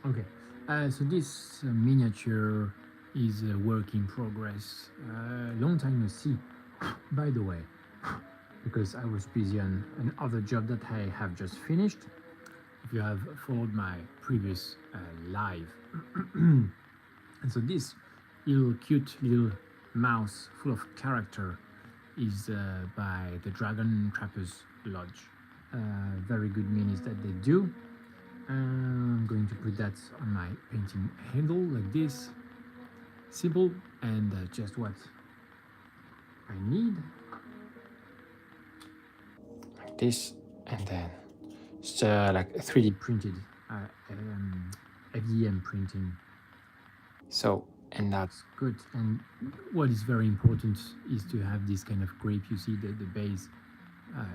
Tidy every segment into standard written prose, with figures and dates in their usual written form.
Okay, so this miniature is a work in progress. Long time no see, by the way, because I was busy on another job that I have just finished. If you have followed my previous live, and so this little cute little mouse full of character is by the Dragon Trappers Lodge. Very good minis that they do. I'm going to put that on my painting handle like this. Simple and just what I need. Like this, and then it's like 3D printed, FDM printing. So, and that's good. And what is very important is to have this kind of grape. You see that the base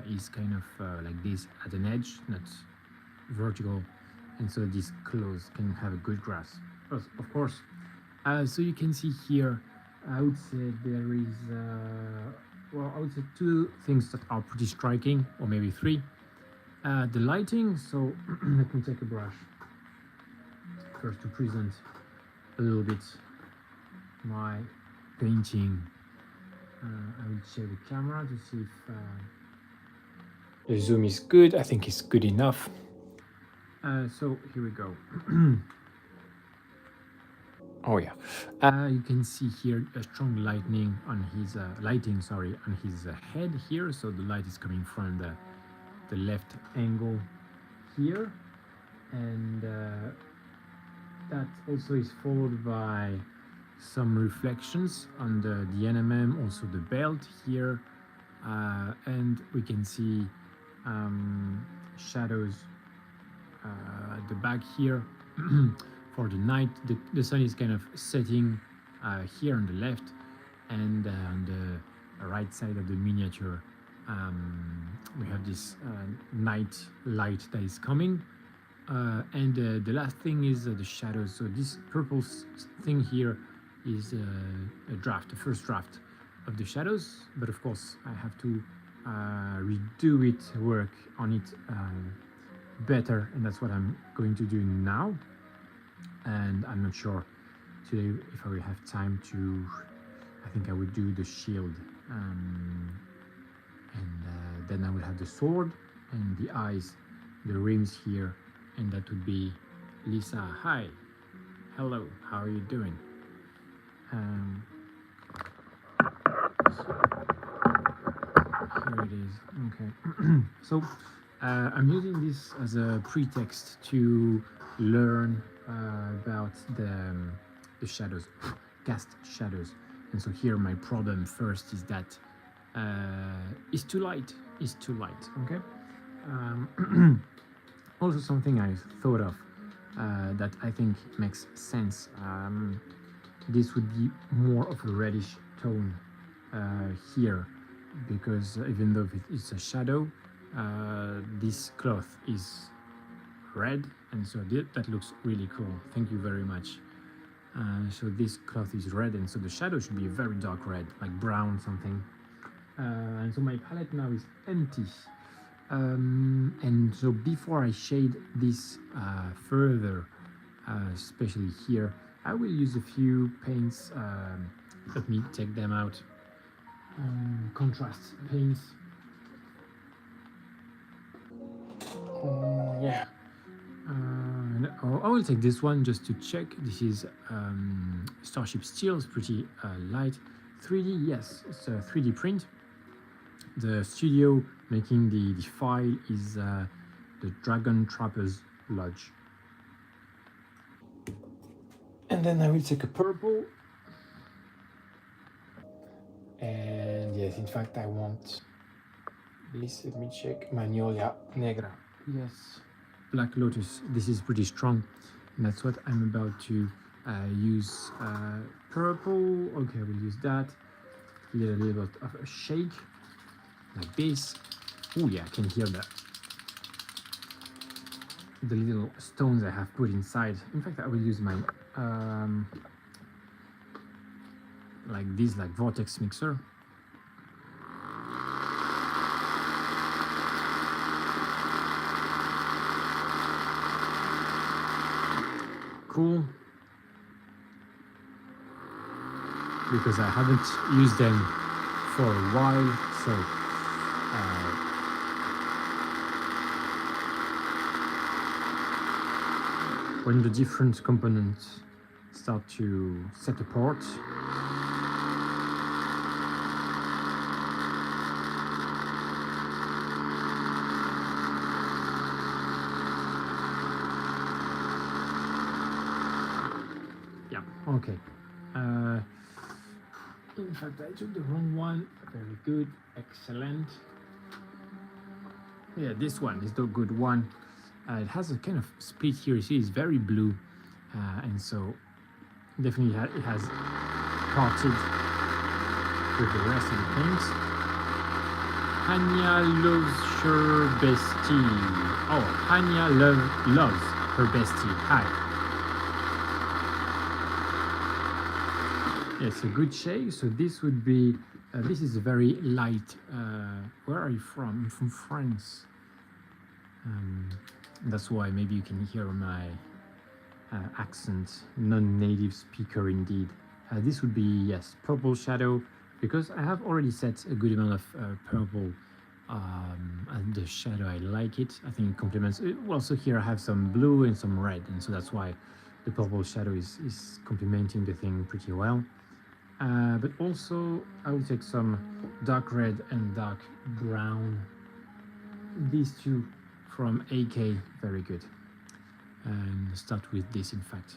is kind of like this at an edge, not vertical, and so this clothes can have a good grasp, of course. So you can see here, I would say there is well, I would say two things that are pretty striking, or maybe three. The lighting. So let me take a brush first to present a little bit my painting. I will share the camera to see if the zoom is good. I think it's good enough. So here we go. Oh yeah, you can see here a strong lighting on his on his head here. So the light is coming from the left angle here, and that also is followed by some reflections on the NMM, also the belt here, and we can see shadows at the back here. For the night, the sun is kind of setting here on the left, and on the right side of the miniature we have this night light that is coming, and the last thing is the shadows. So this purple thing here is a draft, the first draft of the shadows, but of course I have to redo it, work on it better, and that's what I'm going to do now. And I'm not sure today if I will have time to. I think I would do the shield, and then I will have the sword and the eyes, the rims here, and that would be Lisa. Hi, hello, how are you doing? Here it is. Okay. So I'm using this as a pretext to learn about the shadows, cast shadows. And so here my problem first is that it's too light. It's too light. Okay. Also something I thought of that I think makes sense. This would be more of a reddish tone here, because even though it's a shadow, this cloth is red, and so that looks really cool. Thank you very much. So this cloth is red, and so the shadow should be a very dark red, like brown something. And so my palette now is empty. And so before I shade this further, especially here, I will use a few paints. Let me take them out. Contrast paints. Yeah. I will take this one just to check. This is Starship Steel. It's pretty light. 3D, yes, it's a 3D print. The studio making the file is the Dragon Trappers Lodge. And then I will take a purple. And yes, in fact, I want this. Let me check. Magnolia Negra. Yes. Black Lotus. This is pretty strong. And that's what I'm about to use. Purple. Okay, I will use that. Give it a little bit of a shake. Like this. Oh yeah, I can hear that. The little stones I have put inside. In fact, I will use my like this, like vortex mixer. cool because I haven't used them for a while. So when the different components start to set apart, yeah, okay. In fact, I took the wrong one. Very good, excellent. Yeah, this one is the good one. It has a kind of split here. You see, it's very blue, and so definitely it has parted with the rest of the paints. Hanya loves her bestie. Oh, Hanya loves her bestie. Hi. It's a good shade. So this would be, this is a very light, where are you from? I'm from France. That's why maybe you can hear my accent, non-native speaker indeed. This would be, yes, purple shadow, because I have already set a good amount of purple and the shadow. I like it. I think it complements it. Well, so here I have some blue and some red, and so that's why the purple shadow is complementing the thing pretty well. But also I will take some dark red and dark brown. These two from AK, very good. And start with this, in fact.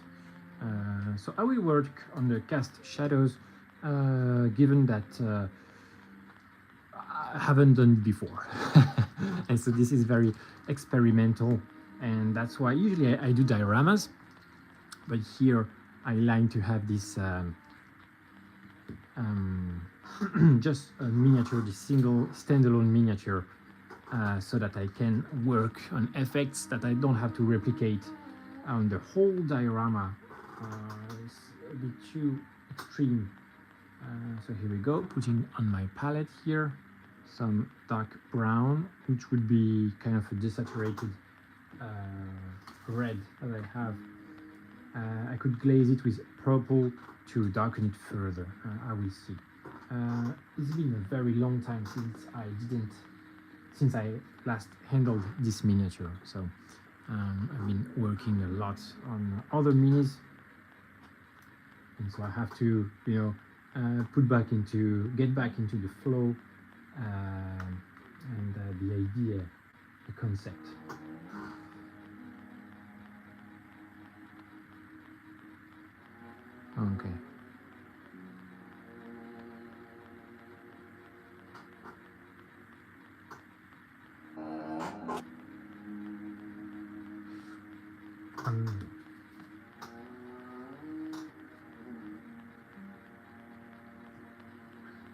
So I will work on the cast shadows, given that I haven't done it before. And so this is very experimental, and that's why usually I do dioramas, but here I like to have this just a miniature, this single standalone miniature, so that I can work on effects that I don't have to replicate on the whole diorama. It's a bit too extreme. So here we go, putting on my palette here some dark brown, which would be kind of a desaturated red that I have. I could glaze it with purple to darken it further. I will see. It's been a very long time since I last handled this miniature, so I've been working a lot on other minis, and so I have to, you know, get back into the flow, and the idea, the concept. Okay.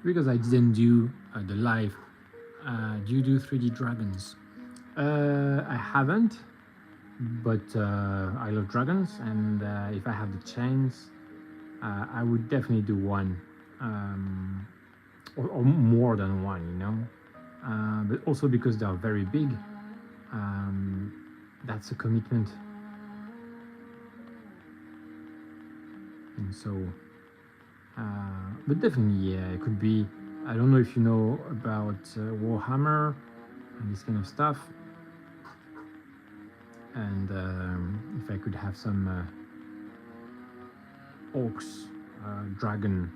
Because I didn't do the live, do you do 3D dragons? I haven't, but I love dragons, and if I have the chance, I would definitely do one, or more than one, you know. But also because they are very big, that's a commitment, and so. But definitely, yeah, it could be. I don't know if you know about Warhammer and this kind of stuff, and if I could have some orcs, dragon.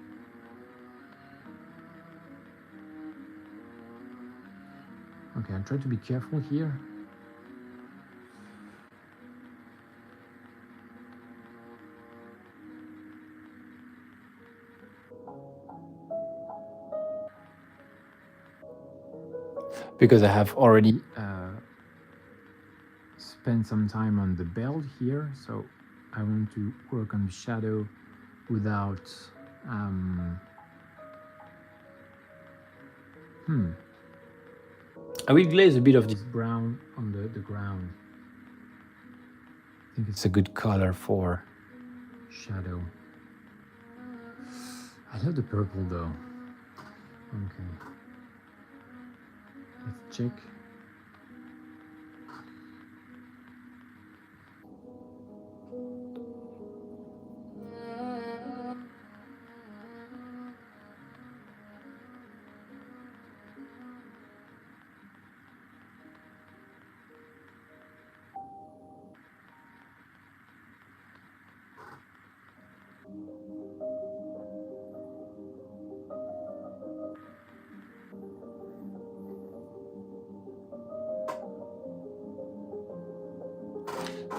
Okay, I'm trying to be careful here. Because I have already spent some time on the belt here, so I want to work on the shadow without I will glaze a bit of this brown on the ground. I think it's a good color for shadow. I love the purple though. Okay, let's check.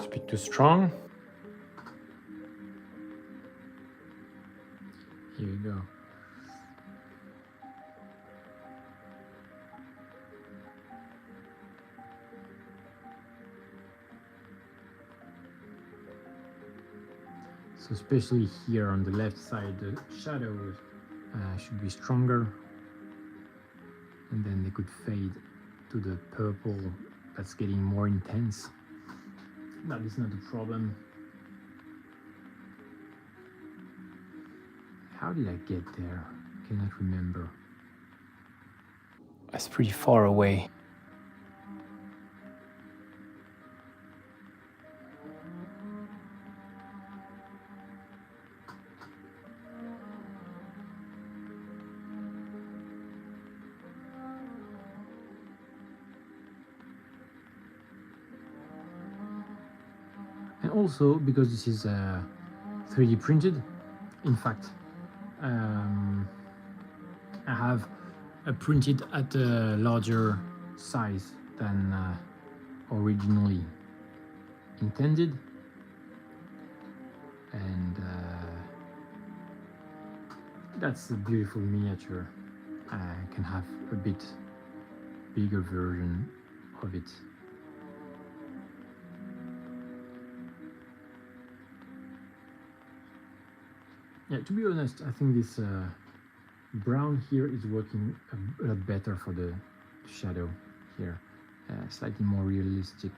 speak too strong. Here you go. So especially here on the left side, the shadows should be stronger, and then they could fade to the purple that's getting more intense. That is not a problem. How did I get there? I cannot remember. That's pretty far away. And also, because this is 3D printed, in fact, I have printed at a larger size than originally intended, and that's a beautiful miniature. I can have a bit bigger version of it. Yeah, to be honest, I think this brown here is working a lot better for the shadow here. Slightly more realistic,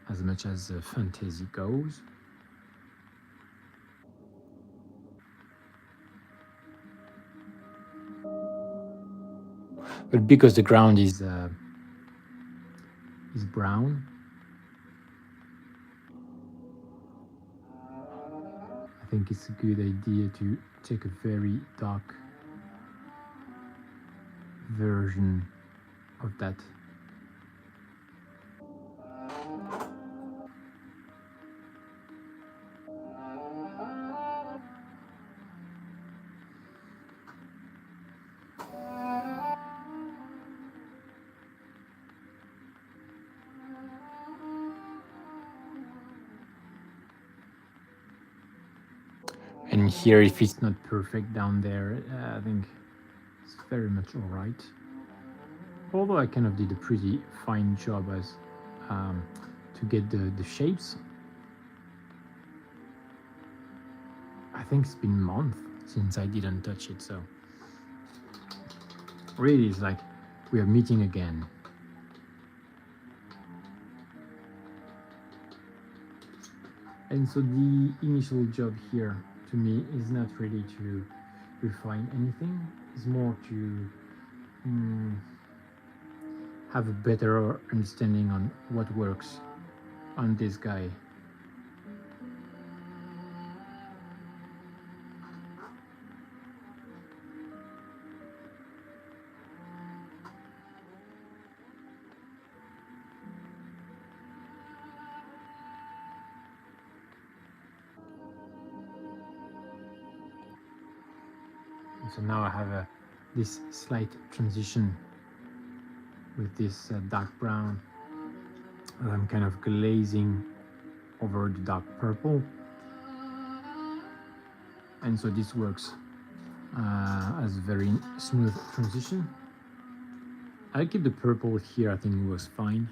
as much as fantasy goes. But because the ground is brown, I think it's a good idea to take a very dark version of that. And here, if it's not perfect down there, I think it's very much all right. Although I kind of did a pretty fine job as to get the shapes. I think it's been a month since I didn't touch it, so really it's like we are meeting again. And so the initial job here to me is not really to refine anything, it's more to have a better understanding on what works on this guy. So now I have this slight transition with this dark brown. I'm kind of glazing over the dark purple, and so this works as a very smooth transition. I keep the purple here, I think it was fine.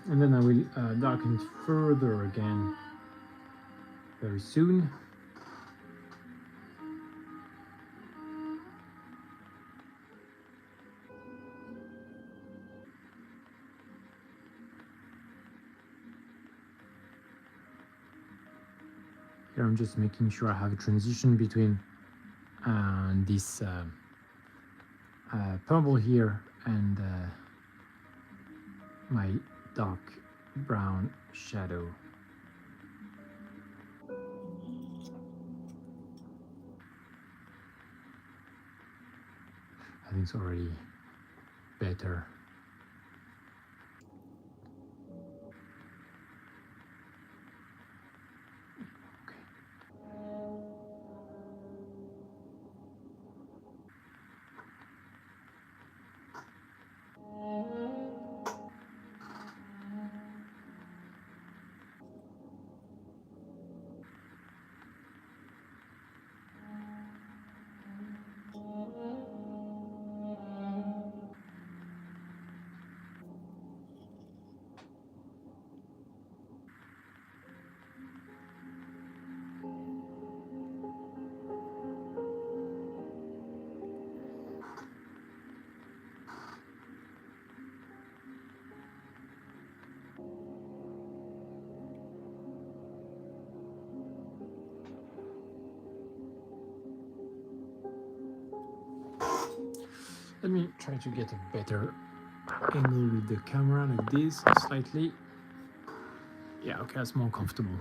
And then I will darken it further again very soon. Here I'm just making sure I have a transition between this purple here and my dark brown shadow. I think it's already better. Let me try to get a better angle with the camera like this, slightly. Yeah, okay, that's more comfortable.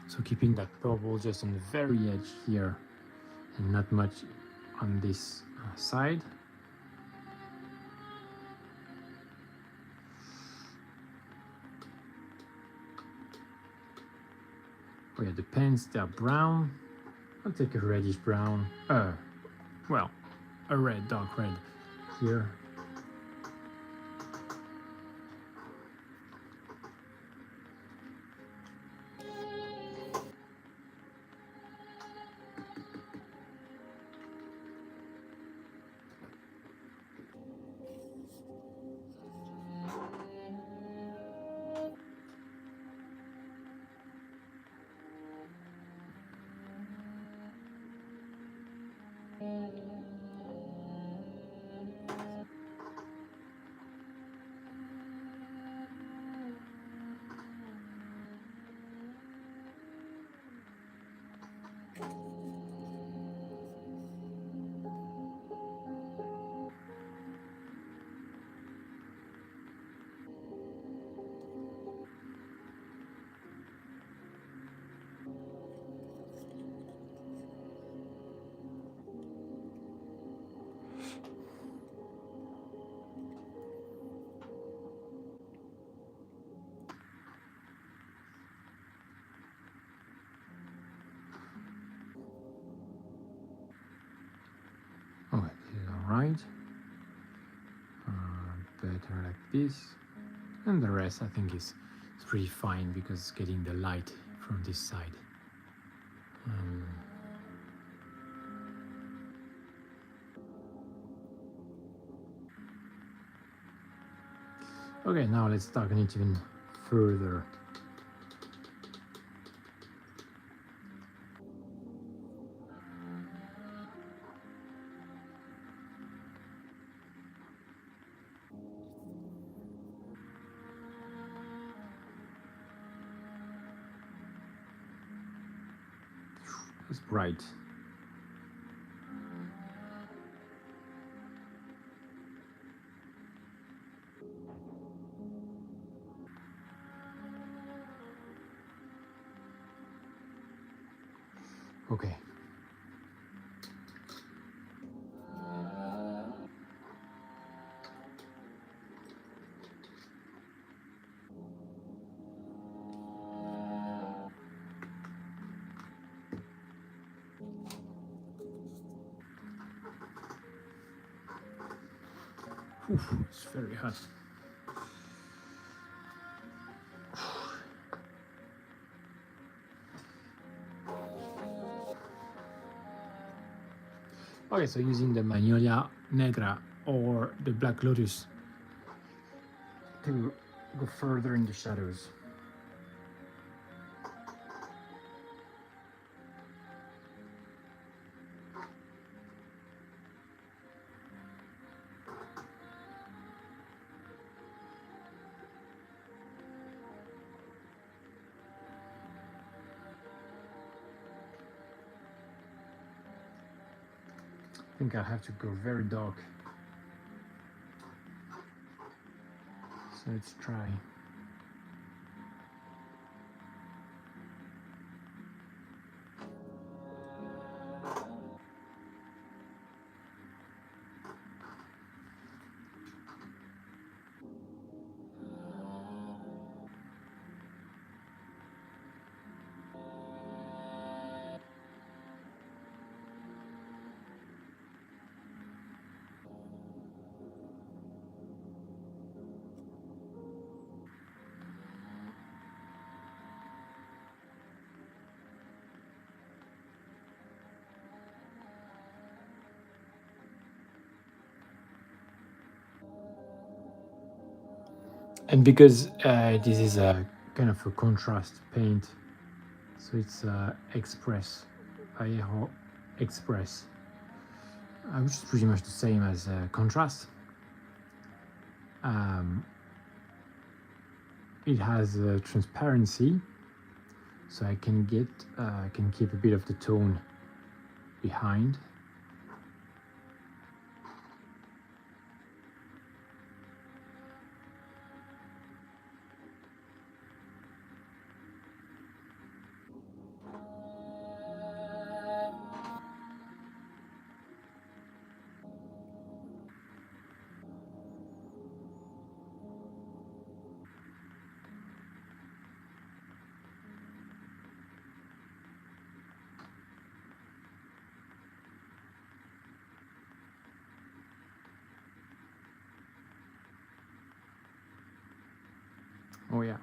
So keeping that purple just on the very edge here and not much on this side. Oh yeah, the pens, they're brown. I'll take a reddish brown. Well, a red, dark red here. Oh, this is all right. Better like this. And the rest I think is pretty fine because it's getting the light from this side. Okay, now let's darken it even further. It's bright. Okay. Oof, it's very hot. Okay, so using the Magnolia Negra or the Black Lotus to go further in the shadows. I think I have to go very dark. So let's try. And because this is a kind of a contrast paint, so it's Express, Aero Express, which is pretty much the same as contrast. It has transparency, so I can keep a bit of the tone behind. Oh yeah,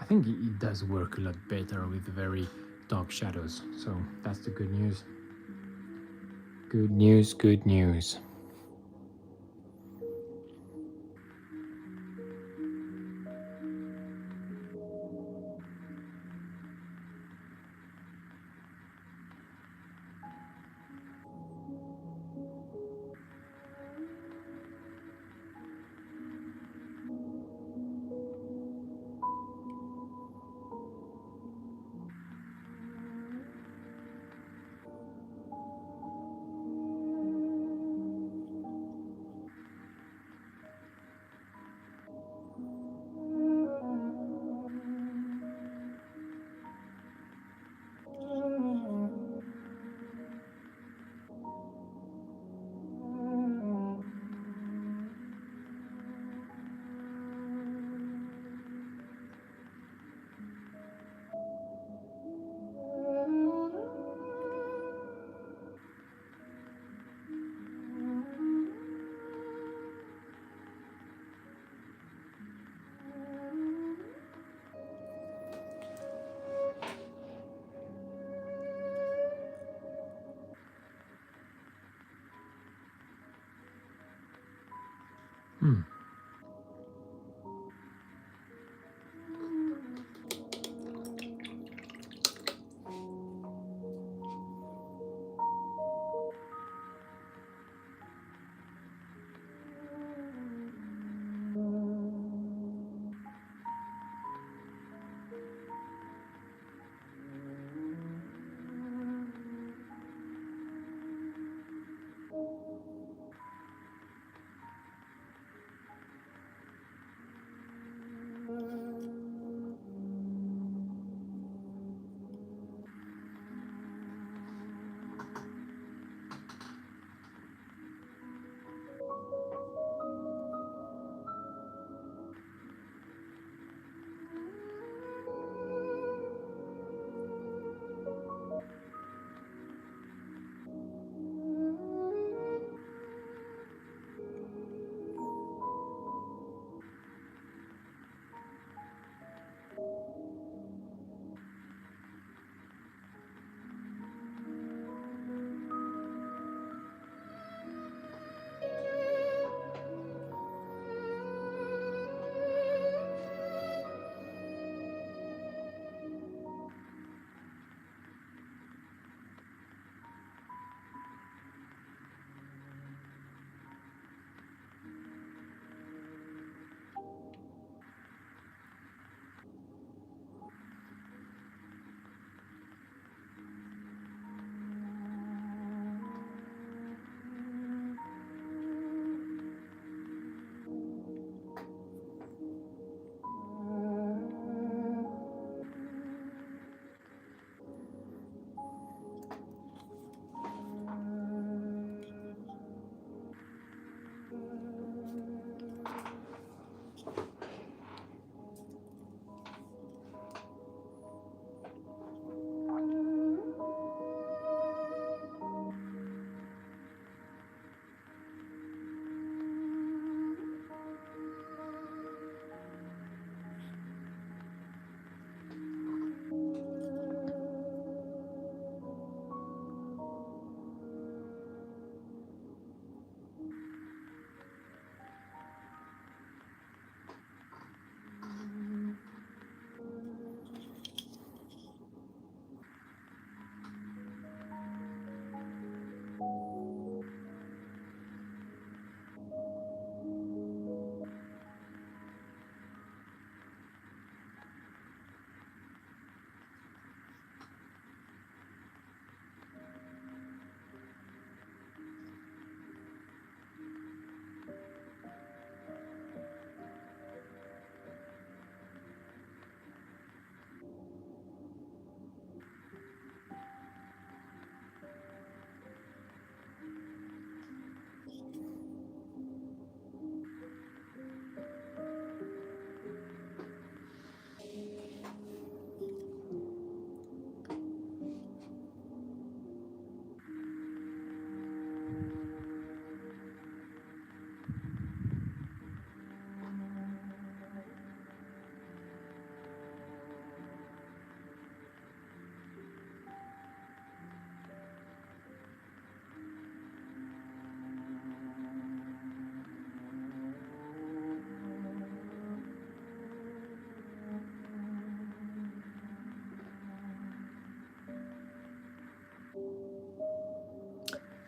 I think it does work a lot better with very dark shadows, so that's the good news. Good news, good news. Hmm.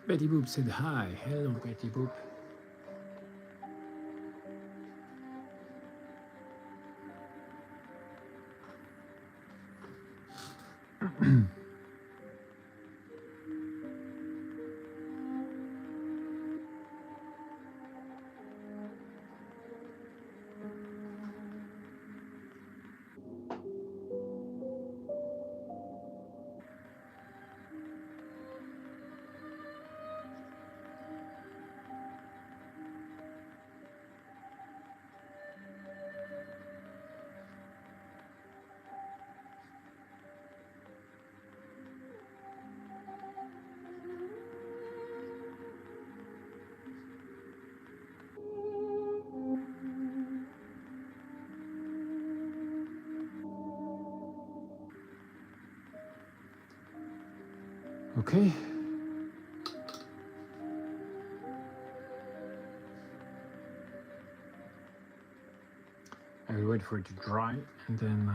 Betty Boop said hi. Hello, Betty Boop. Okay. I will wait for it to dry and then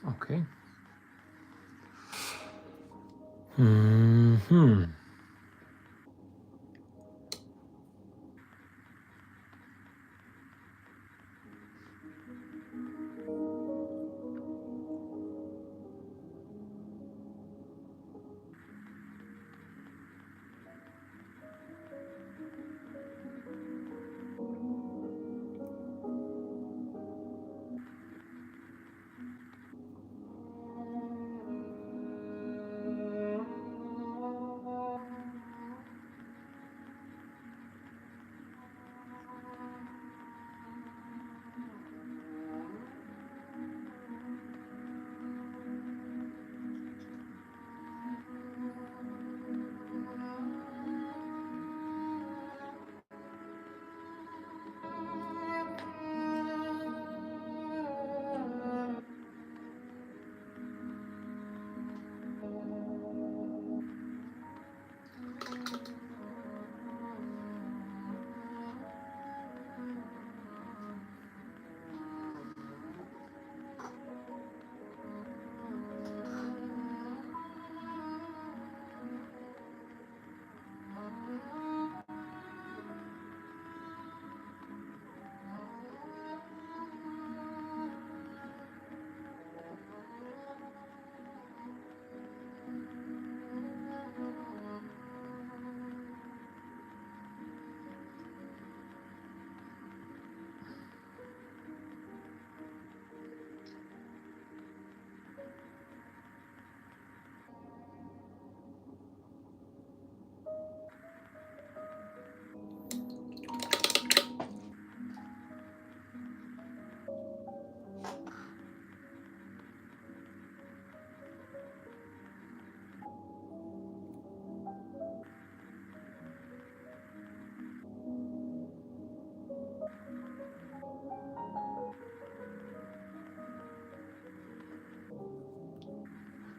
Okay. Hmm.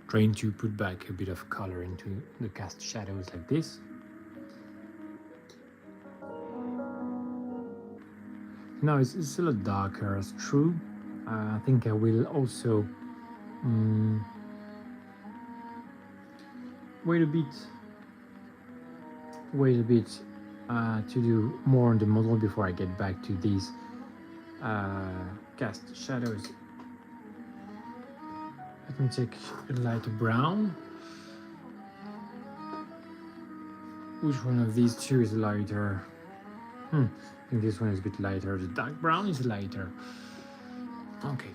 Trying to put back a bit of color into the cast shadows like this. Now it's a lot darker, it's true. I think I will also wait a bit to do more on the model before I get back to these cast shadows. Let me take a lighter brown. Which one of these two is lighter? I think this one is a bit lighter. The dark brown is lighter. Okay.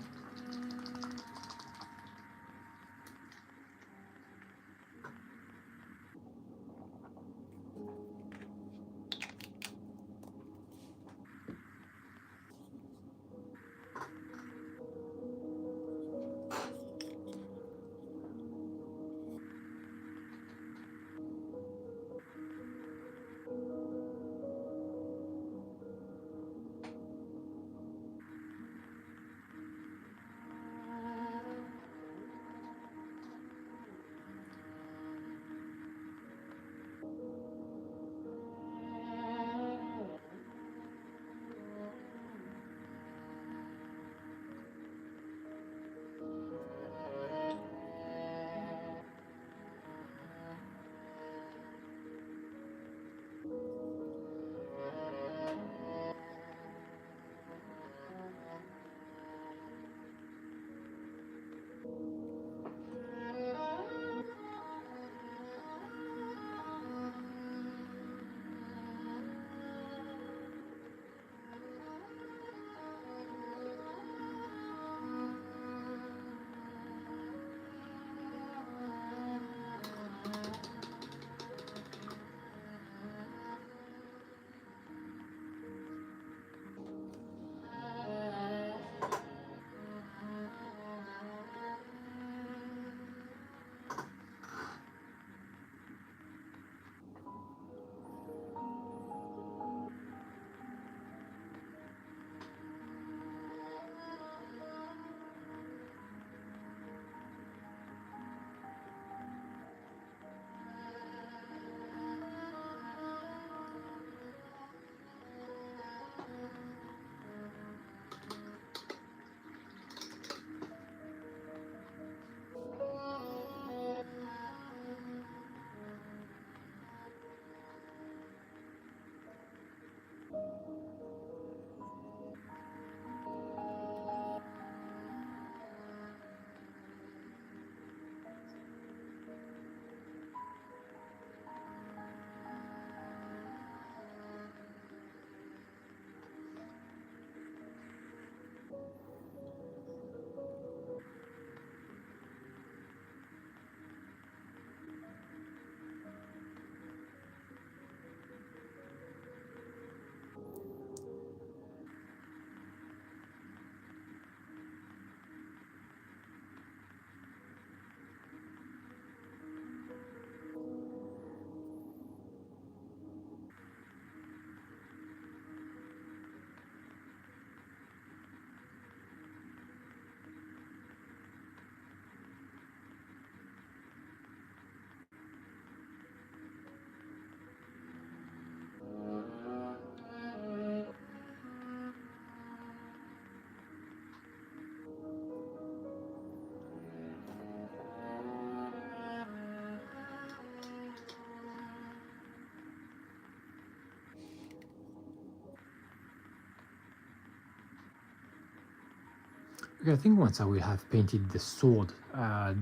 Okay, I think once I will have painted the sword,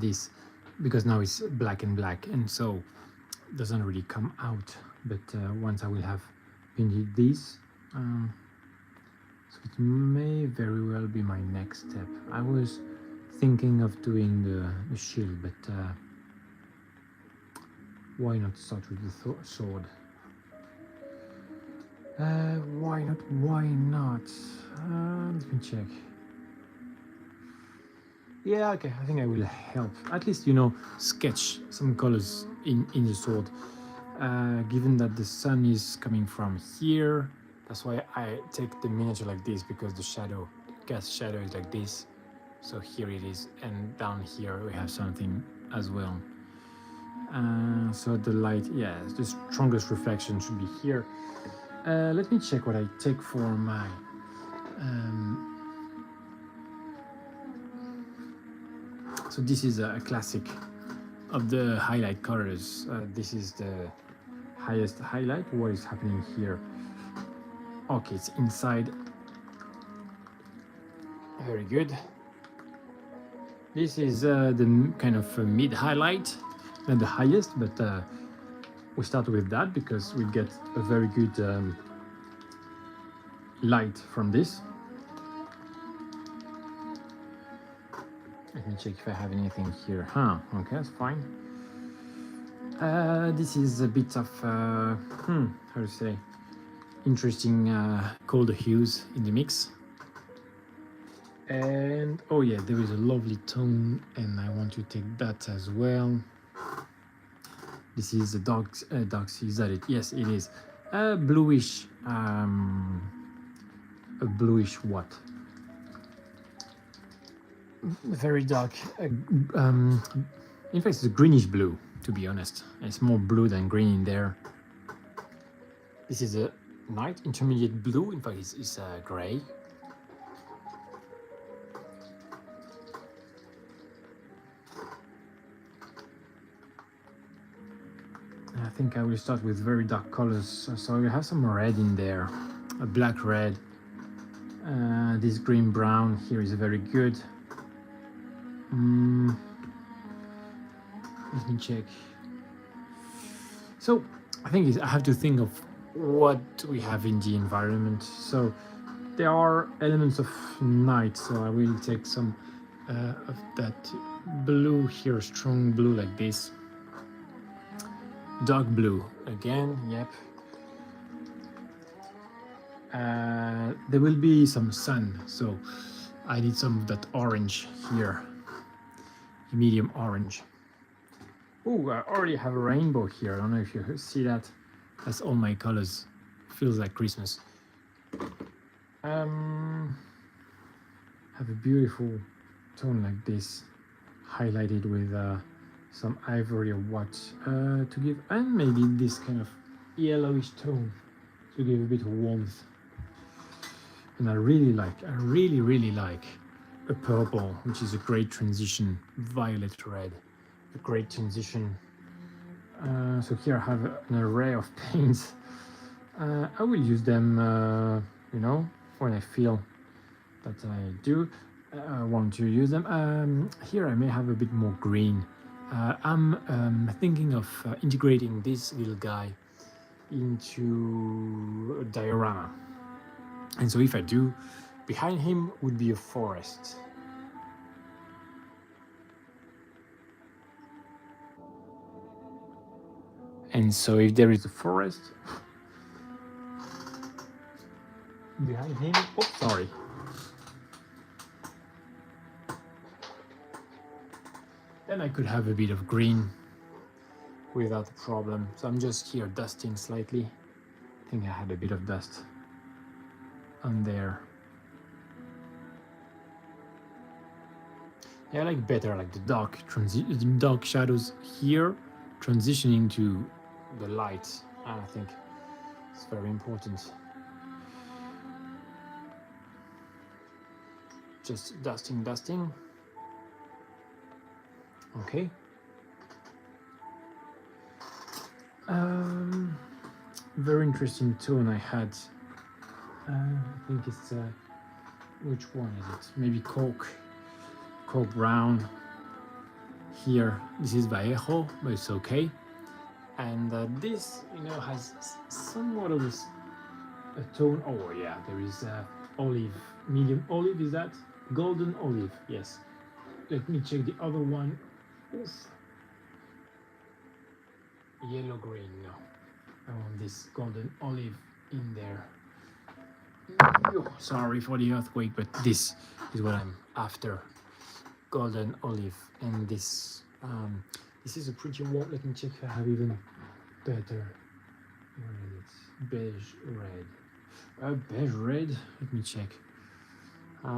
this, because now it's black and black, and so it doesn't really come out. But once I will have painted this, so it may very well be my next step. I was thinking of doing the shield, but why not start with the sword? Why not? Why not? Let me check. Yeah, okay, I think I will help. At least, you know, sketch some colors in the sword. Given that the sun is coming from here, that's why I take the miniature like this, because the shadow, cast shadow is like this. So here it is, and down here we have something as well. So the light, yeah, the strongest reflection should be here. Let me check what I take for my so this is a classic of the highlight colors. This is the highest highlight. What is happening here? Okay, it's inside. Very good. This is the kind of mid highlight, not the highest, but we start with that because we get a very good light from this. Let me check if I have anything here. Okay, that's fine. This is a bit of, how to say, interesting colder hues in the mix. And, oh yeah, there is a lovely tone, and I want to take that as well. This is a dark sea, is that it? Yes, it is. Bluish, a bluish what? Very dark. In fact, it's a greenish blue, to be honest. It's more blue than green in there. This is a night intermediate blue. In fact, it's gray. I think I will start with very dark colors. So I will have some red in there, a black red. This green brown here is very good. Let me check. So I think I have to think of what we have in the environment. So there are elements of night, so I will take some of that blue here, strong blue like this. Dark blue again, yep. There will be some sun, so I need some of that orange here, medium orange. Oh, I already have a rainbow here. I don't know if you see that. That's all my colors. Feels like Christmas. Have a beautiful tone like this, highlighted with some ivory or what to give, and maybe this kind of yellowish tone to give a bit of warmth. And I really like a purple, which is a great transition. Violet red, a great transition. So here I have an array of paints. I will use them, you know, when I feel that I do want to use them. Here I may have a bit more green. I'm thinking of integrating this little guy into a diorama. And so if I do, behind him would be a forest. And so if there is a forest behind him, oops, sorry. Then I could have a bit of green without a problem. So I'm just here dusting slightly. I think I had a bit of dust on there. Yeah, I like better like the dark shadows here, transitioning to the light. I think it's very important. Just dusting. Okay. Very interesting tone I had. I think it's which one is it? Maybe Coke. coke brown. Here, this is Vallejo, but it's okay. And this, you know, has somewhat of a tone. Oh yeah, there is olive, medium olive. Is that golden olive? Yes. Let me check the other one. Oof. Yellow green. No, I want this golden olive in there. Sorry for the earthquake, but this is what I'm after. Golden olive, and this is a pretty warm. Let me check if I have even better. Where is it? Beige red. Beige red. Let me check.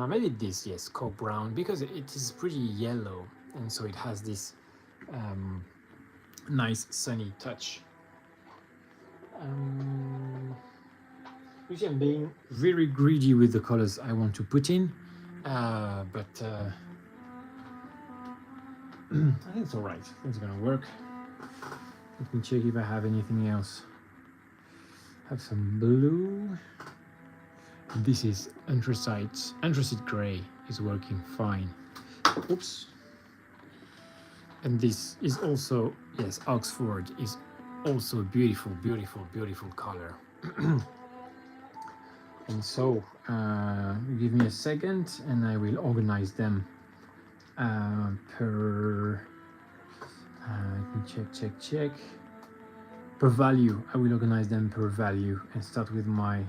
Maybe this, yes, coke brown, because it is pretty yellow, and so it has this nice sunny touch. You see, I'm being very greedy with the colors I want to put in, but I think it's all right. It's gonna work. Let me check if I have anything else. Have some blue. This is anthracite. Anthracite gray is working fine. Oops. And this is also, yes, Oxford is also a beautiful, beautiful, beautiful color. And so, give me a second and I will organize them per, let me check. Per value, I will organize them per value and start with my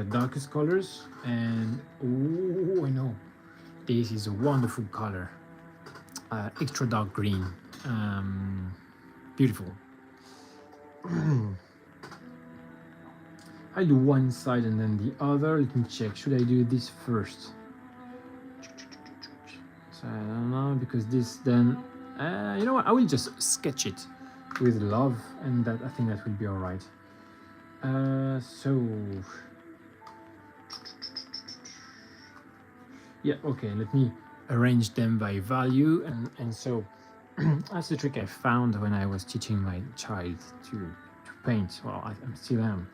darkest colors. And oh, I know, this is a wonderful color. Extra dark green, beautiful. I do one side and then the other. Let me check. Should I do this first? So I don't know, because this then, you know what? I will just sketch it with love, and that I think that will be all right. So yeah, okay. Let me arrange them by value, and so that's the trick I found when I was teaching my child to paint. Well, I still am.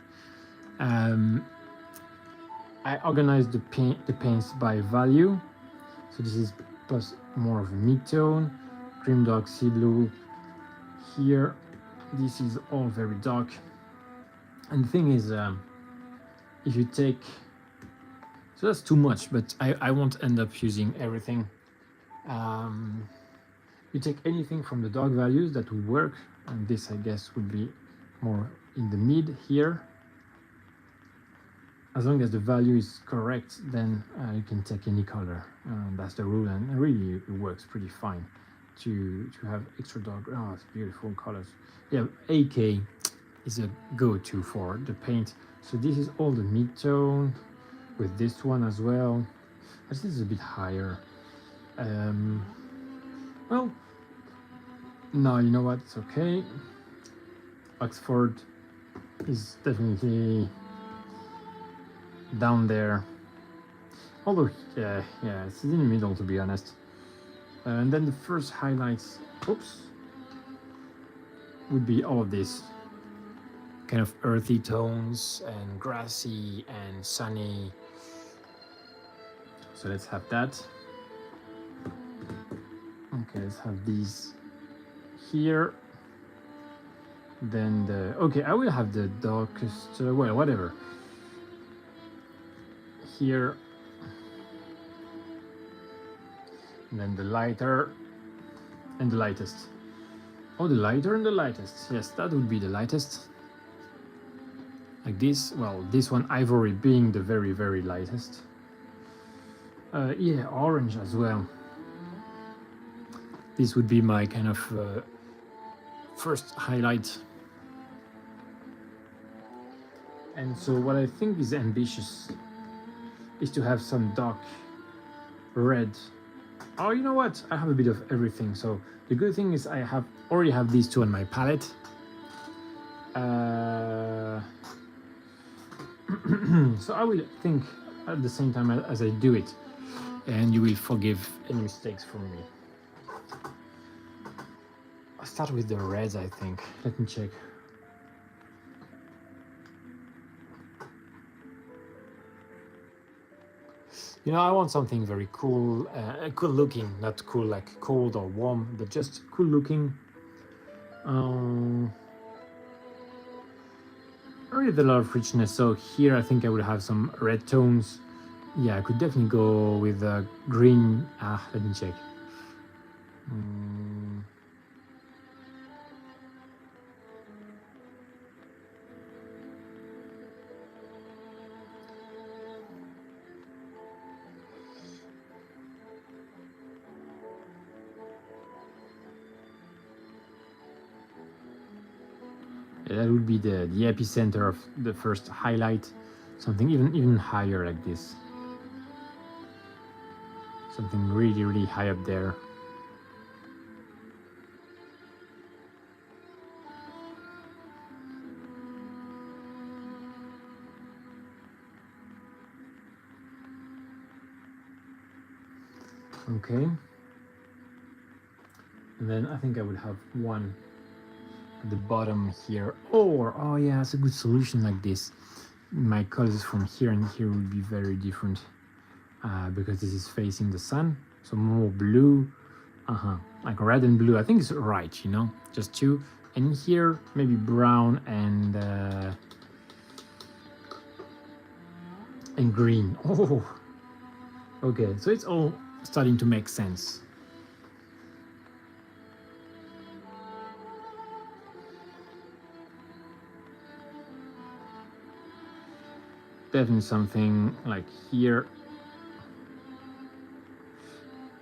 I organized the paints by value. So this is plus more of a mid-tone, cream dark, sea blue. Here, this is all very dark. And the thing is, if you take, so that's too much, but I won't end up using everything. You take anything from the dark values that would work, and this I guess would be more in the mid here. As long as the value is correct, then you can take any color. That's the rule, and really it works pretty fine to have extra dark. Oh, it's beautiful colors. Yeah, AK is a go-to for the paint. So this is all the mid-tone with this one as well. This is a bit higher. Well, no, you know what? It's okay. Oxford is definitely down there, although yeah, it's in the middle, to be honest. And then the first highlights, would be all of this kind of earthy tones and grassy and sunny. So let's have that. Okay, let's have these here. Then I will have the darkest, well, whatever. Here, and then the lighter and the lightest. Oh, the lighter and the lightest. Yes, that would be the lightest. Like this. Well, this one, ivory, being the very, very lightest. Yeah, orange as well. This would be my kind of first highlight. And so what I think is ambitious is to have some dark red. Oh, you know what? I have a bit of everything. So the good thing is I already have these two on my palette. So I will think at the same time as I do it, and you will forgive any mistakes from me. I'll start with the reds, I think. Let me check. You know, I want something very cool, cool looking, not cool like cold or warm, but just cool looking. With a lot of richness. So here I think I would have some red tones. Yeah, I could definitely go with green. Let me check. Mm, yeah, that would be the epicenter of the first highlight. Something even higher like this. Something really high up there. Okay. And then I think I would have one at the bottom here. Or, oh yeah, it's a good solution like this. My colors from here and here will be very different because this is facing the sun. So more blue, like red and blue. I think it's right, you know, just two. And here maybe brown and green. Oh, okay. So it's all starting to make sense. Definitely something like here,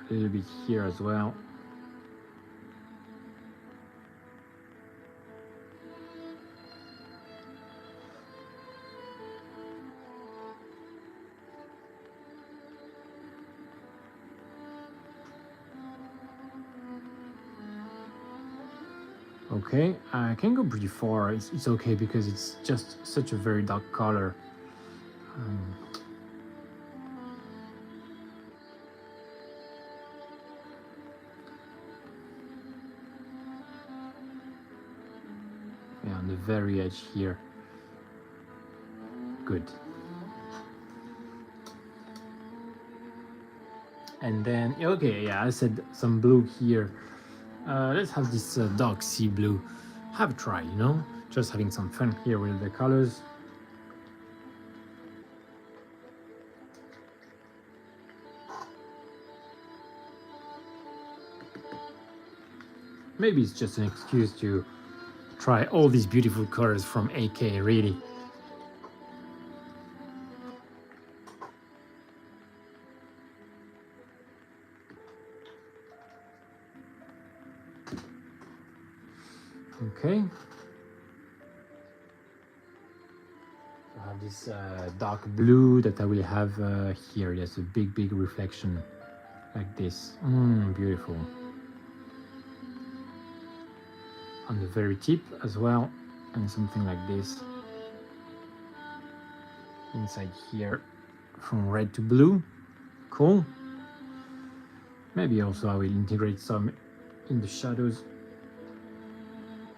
a little bit here as well. Okay, I can go pretty far. It's okay because it's just such a very dark color. Yeah, on the very edge here. Good. And then, okay, yeah, I said some blue here. Let's have this dark sea blue. Have a try, you know? Just having some fun here with the colors. Maybe it's just an excuse to try all these beautiful colors from AK, really. Okay. I have this dark blue that I will have here. Yes, a big reflection like this. Beautiful. On the very tip as well, and something like this. Inside here, from red to blue. Cool. Maybe also I will integrate some in the shadows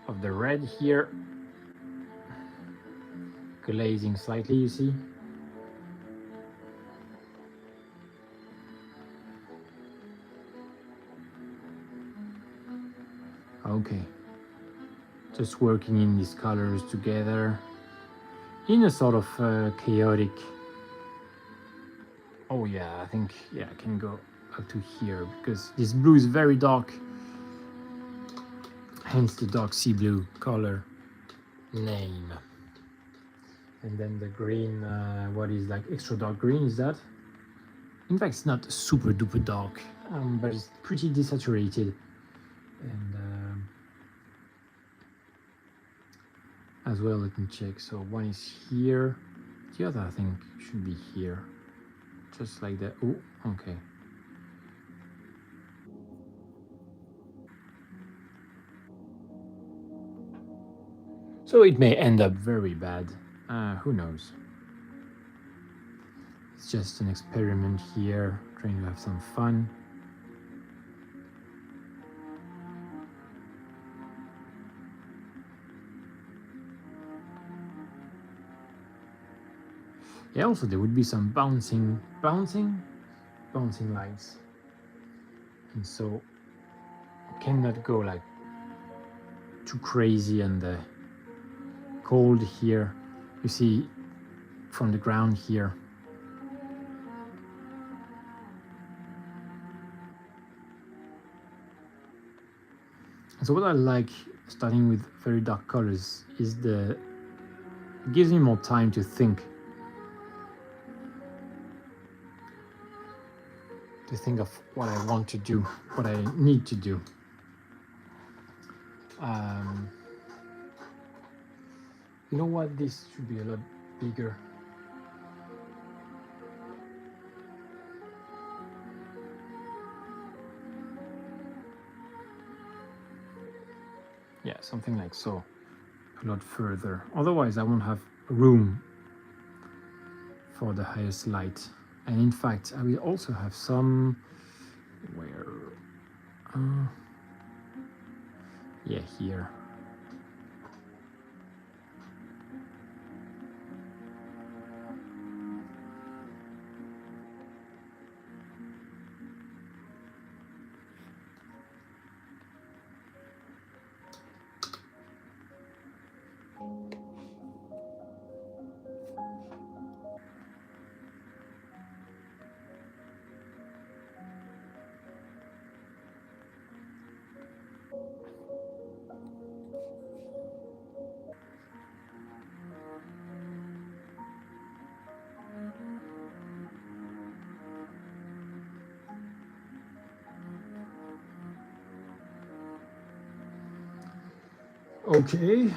of the red here. Glazing slightly, you see. Okay. Just working in these colors together in a sort of chaotic. Oh yeah, I think, yeah, I can go up to here because this blue is very dark, hence the dark sea blue color name. And then the green, what is like extra dark green is that? In fact, it's not super duper dark, but it's pretty desaturated. And as well, let me check. So one is here, the other I think should be here, just like that. Oh, okay. So it may end up very bad. Who knows? It's just an experiment here, trying to have some fun. Yeah, also there would be some bouncing. Bouncing? bouncing lights, and so cannot go like too crazy and cold here. You see from the ground here. So what I like starting with very dark colors is it gives me more time to think of what I want to do, what I need to do. You know what? This should be a lot bigger. Yeah, something like so. A lot further. Otherwise, I won't have room for the highest light. And in fact, I will also have some where. Yeah, here. Okay.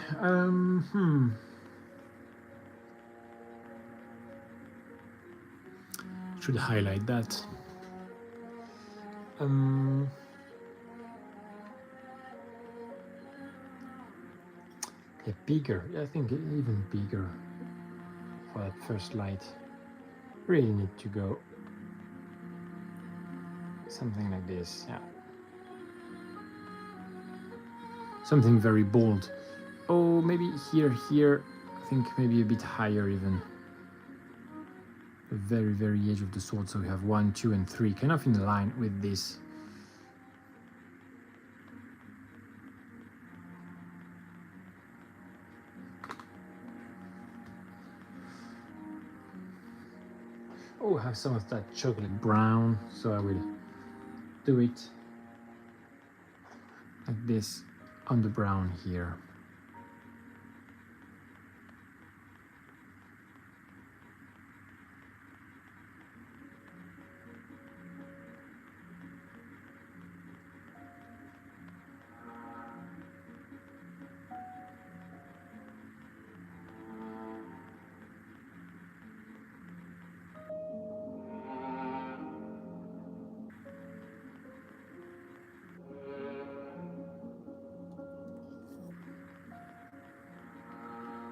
Should highlight that. Yeah, bigger. I think even bigger for that first light. Really need to go something like this. Yeah. Something very bold. Oh, maybe here. I think maybe a bit higher even. The very, very edge of the sword. So we have 1, 2, and 3, kind of in line with this. Oh, I have some of that chocolate brown, so I will do it like this on the brown here.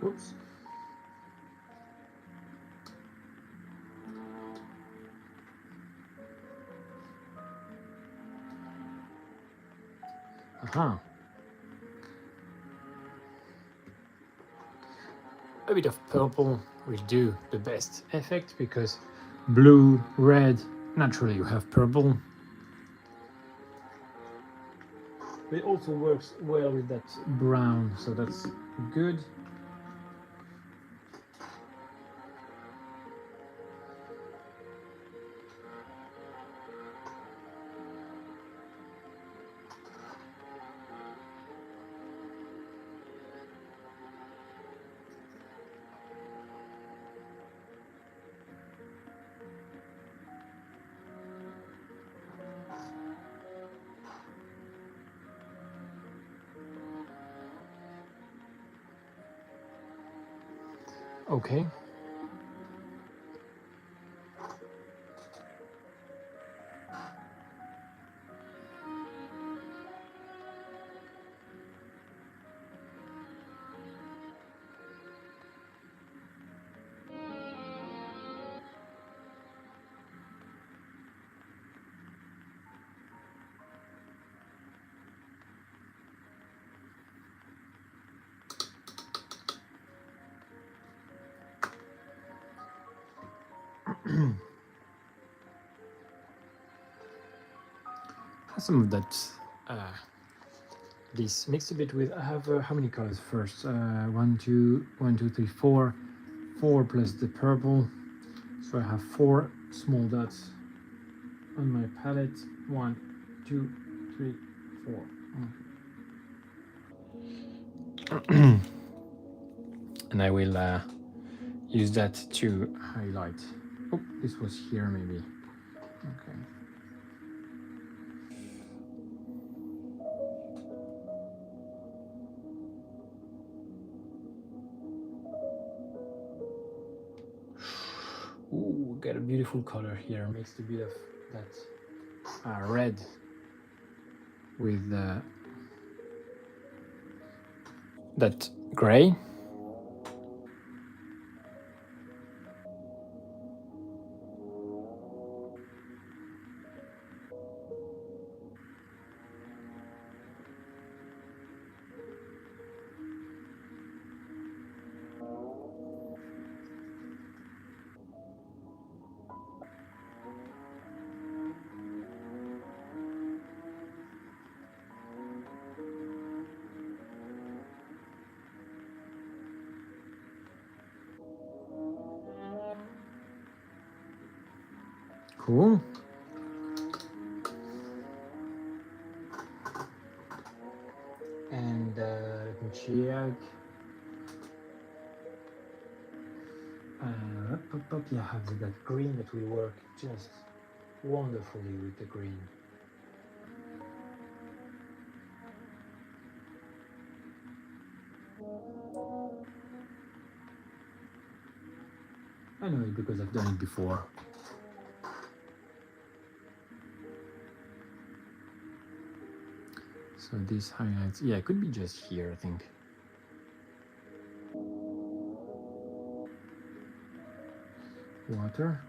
Whoops. Aha. A bit of purple will do the best effect because blue, red, naturally you have purple. But it also works well with that brown, so that's good. Okay. some of that this mixed a bit with, I have how many colors first? 1 2 1 2 3 4 4 plus the purple, so I have 4 small dots on my palette. 1 2 3 4 and I will use that to highlight. Oh, this was here maybe. Okay. Ooh, got a beautiful color here. Mixed a bit of that red with that gray. Cool. And let me check. Yeah, I have that green that will work just wonderfully with the green. I know it because I've done it before. So these highlights, yeah, it could be just here, I think. Water.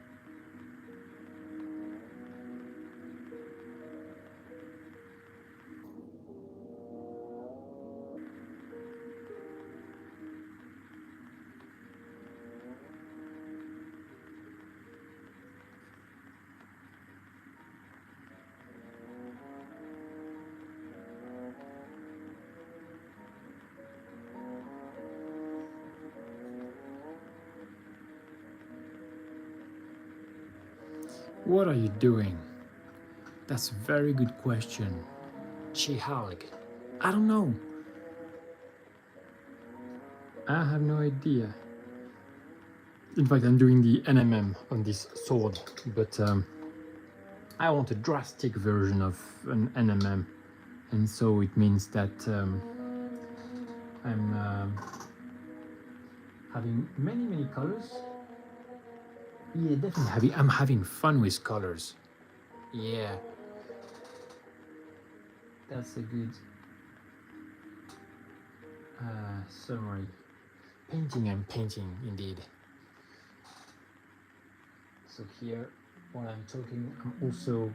What are you doing? That's a very good question. Chihalik. I don't know. I have no idea. In fact, I'm doing the NMM on this sword, but I want a drastic version of an NMM, and so it means that I'm having many colors. Yeah, definitely I'm having fun with colors. Yeah, that's a good summary. Painting and painting, indeed. So here, while I'm talking, I'm also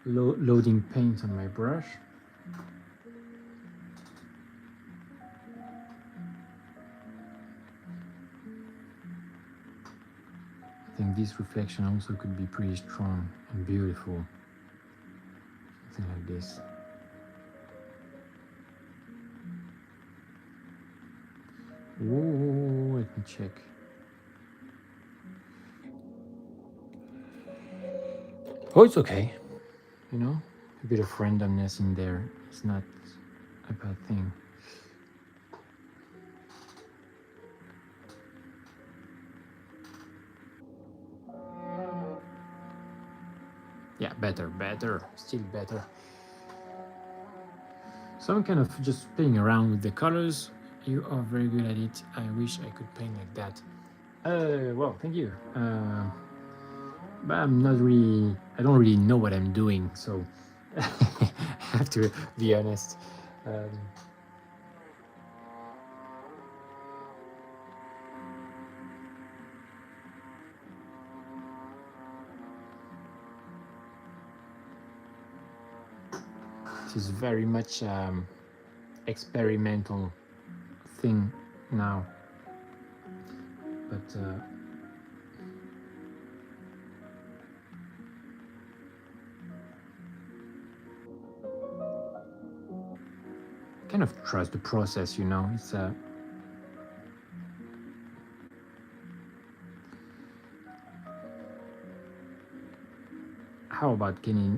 loading paint on my brush. I think this reflection also could be pretty strong and beautiful. Something like this. Whoa, let me check. Oh, it's okay. You know, a bit of randomness in there. It's not a bad thing. Yeah, better, still better. So I'm kind of just playing around with the colors. You are very good at it. I wish I could paint like that. Well, thank you. But I'm not really, I don't really know what I'm doing, so I have to be honest. This is very much experimental thing now, but kind of trust the process, you know. It's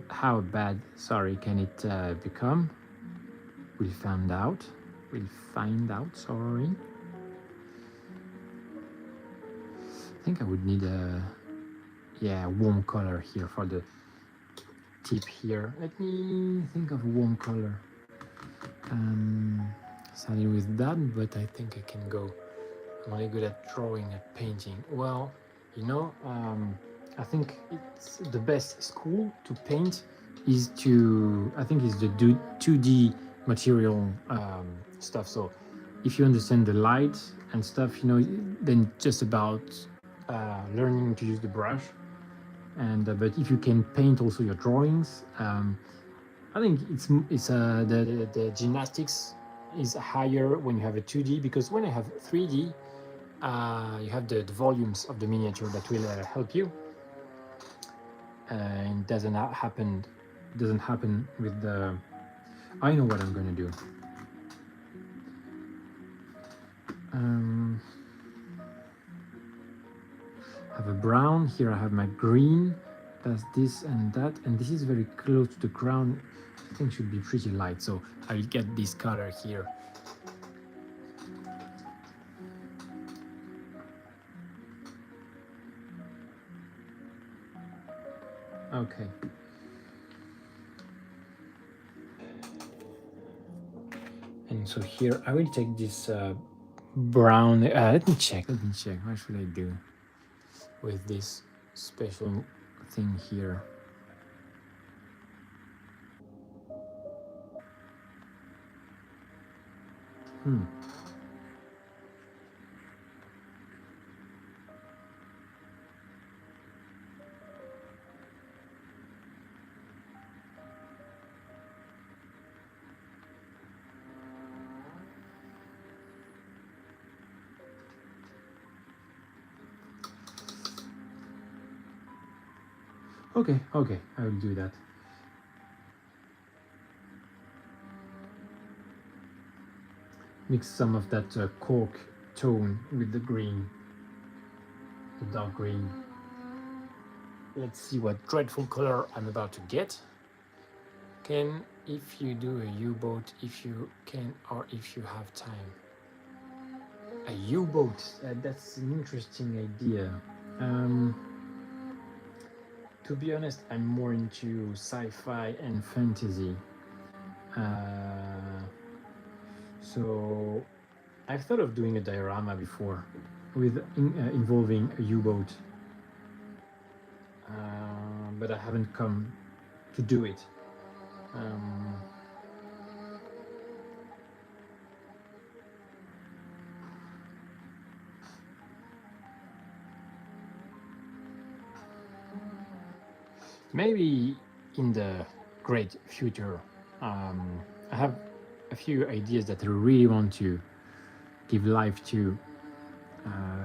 how bad, sorry, can it become? We'll find out. We'll find out, sorry. I think I would need a warm color here for the tip here. Let me think of a warm color. Starting with that, but I think I can go. I'm only good at drawing and painting. Well, you know, I think it's the best school to paint is the 2D material stuff. So if you understand the light and stuff, you know, then just about learning to use the brush. And but if you can paint also your drawings, I think the gymnastics is higher when you have a 2D, because when I have 3D, you have the volumes of the miniature that will help you. And doesn't happen with the. I know what I'm gonna do. Have a brown here. I have my green. That's this and that, and this is very close to the ground. I think should be pretty light, so I'll get this color here. Okay. And so here I will take this brown. Let me check. What should I do with this special thing here? Okay, I will do that. Mix some of that cork tone with the green, the dark green. Let's see what dreadful color I'm about to get. Can, if you do a U-boat, if you can, or if you have time. A U-boat, that's an interesting idea. To be honest, I'm more into sci-fi and fantasy. So I've thought of doing a diorama before with involving a U-boat, but I haven't come to do it. Maybe in the great future. I have a few ideas that I really want to give life to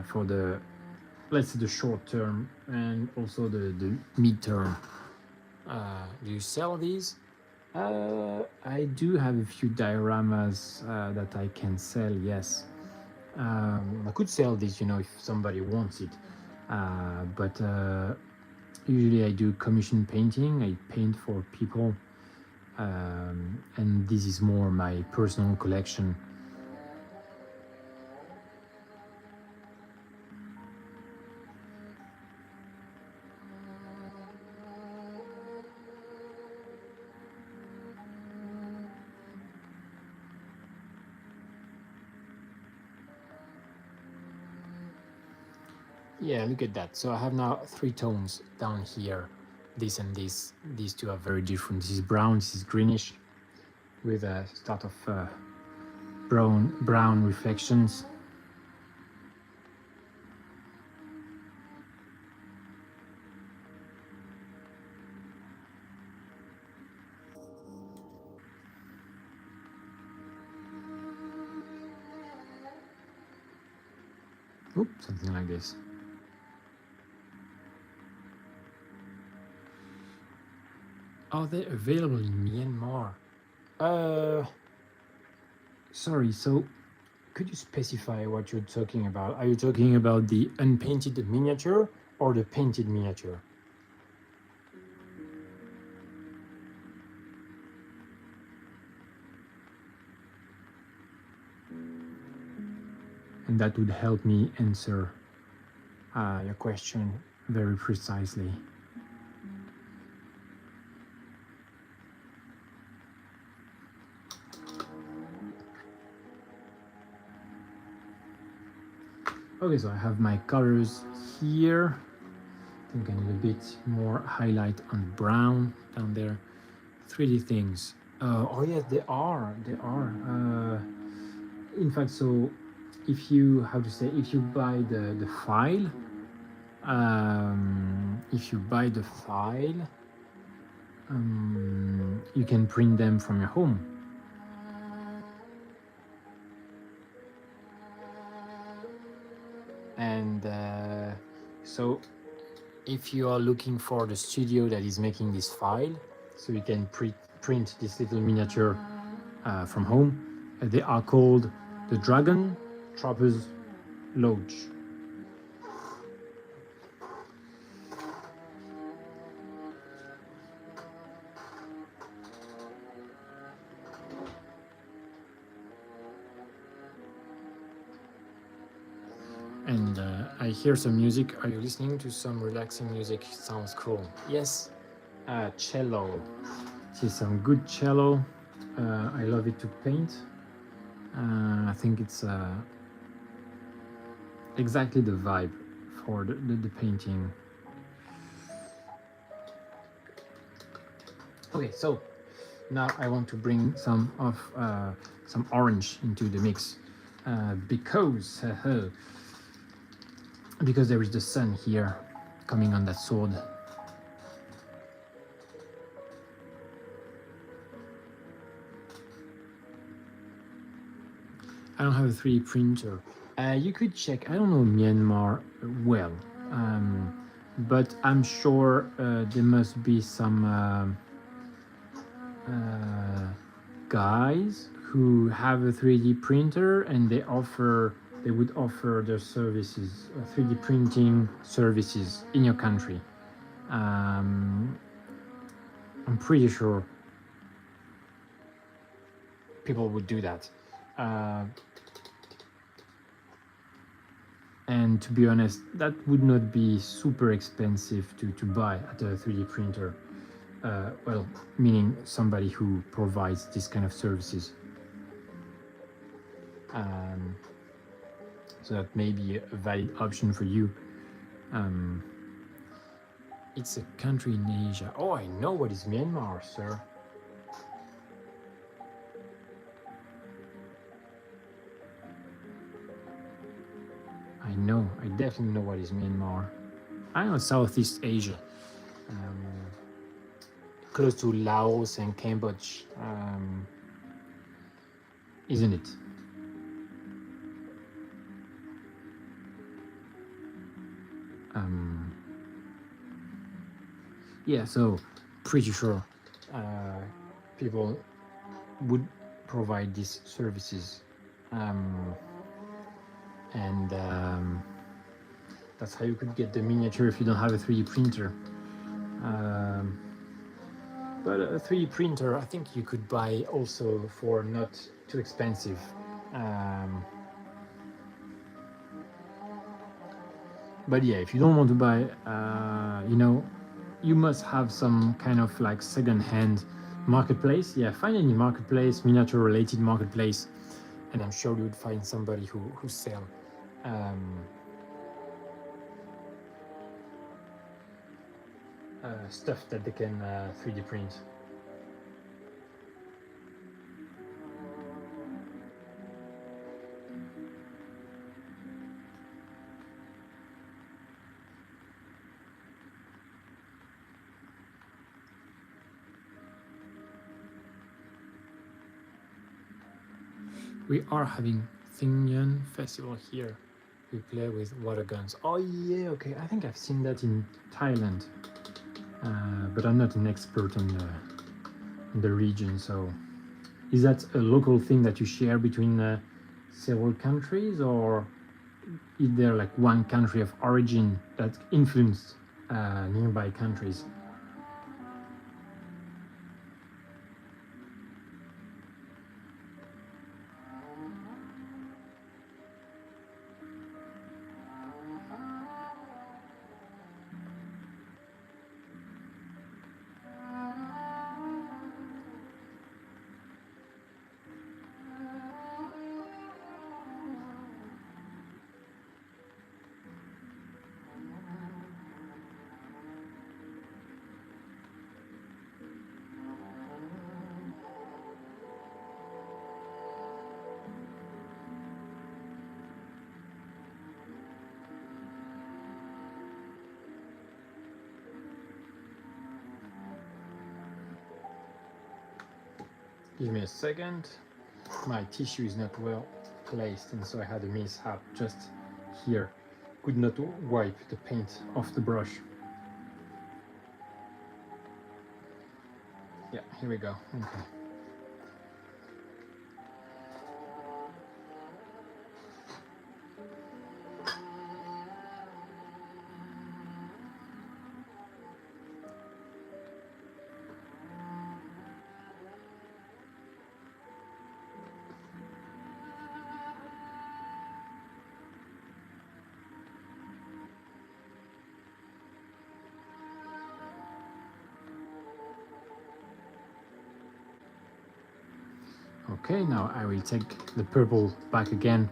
for the, let's say, the short term and also the mid-term. Do you sell these? I do have a few dioramas that I can sell, yes. I could sell this, you know, if somebody wants it. But usually I do commission painting. I paint for people. And this is more my personal collection. Yeah, look at that. So I have now 3 tones down here. This and this. These two are very different. This is brown, this is greenish, with a start of brown reflections. Oop, something like this. Are they available in Myanmar? Sorry, so could you specify what you're talking about? Are you talking about the unpainted miniature or the painted miniature? And that would help me answer your question very precisely. Okay, so I have my colors here. I think I need a bit more highlight on brown down there. 3D things. Oh yes, they are. They are. In fact, so if you, how to say, if you buy the file, you can print them from your home. And so if you are looking for the studio that is making this file, so you can print this little miniature from home. They are called the Dragon Trappers Lodge. And I hear some music. Are you listening to some relaxing music? Sounds cool. Yes, cello. This is some good cello. I love it to paint. I think it's exactly the vibe for the painting. Okay, so now I want to bring some orange into the mix because there is the sun here coming on that sword. I don't have a 3D printer. You could check. I don't know Myanmar well, but I'm sure there must be some guys who have a 3D printer, and they would offer their services, 3D printing services in your country. I'm pretty sure people would do that. And to be honest, that would not be super expensive to buy at a 3D printer. Well, meaning somebody who provides this kind of services. So that may be a valid option for you. It's a country in Asia. Oh, I know what is Myanmar, sir. I definitely know what is Myanmar. I know Southeast Asia. Close to Laos and Cambodia, isn't it? Yeah, so pretty sure people would provide these services, and that's how you could get the miniature if you don't have a 3D printer. But a 3D printer, I think you could buy also for not too expensive. But yeah, if you don't want to buy, you must have some kind of like second-hand marketplace. Yeah, find any marketplace, miniature-related marketplace, and I'm sure you would find somebody who sell stuff that they can 3D print. We are having Thingyan Festival here. We play with water guns. Oh yeah, okay. I think I've seen that in Thailand, but I'm not an expert on the region, so Is that a local thing that you share between several countries, or is there like one country of origin that influenced nearby countries? Give me a second. My tissue is not well placed, and so I had a mishap just here. Could not wipe the paint off the brush. Yeah, here we go. Okay. Okay, now I will take the purple back again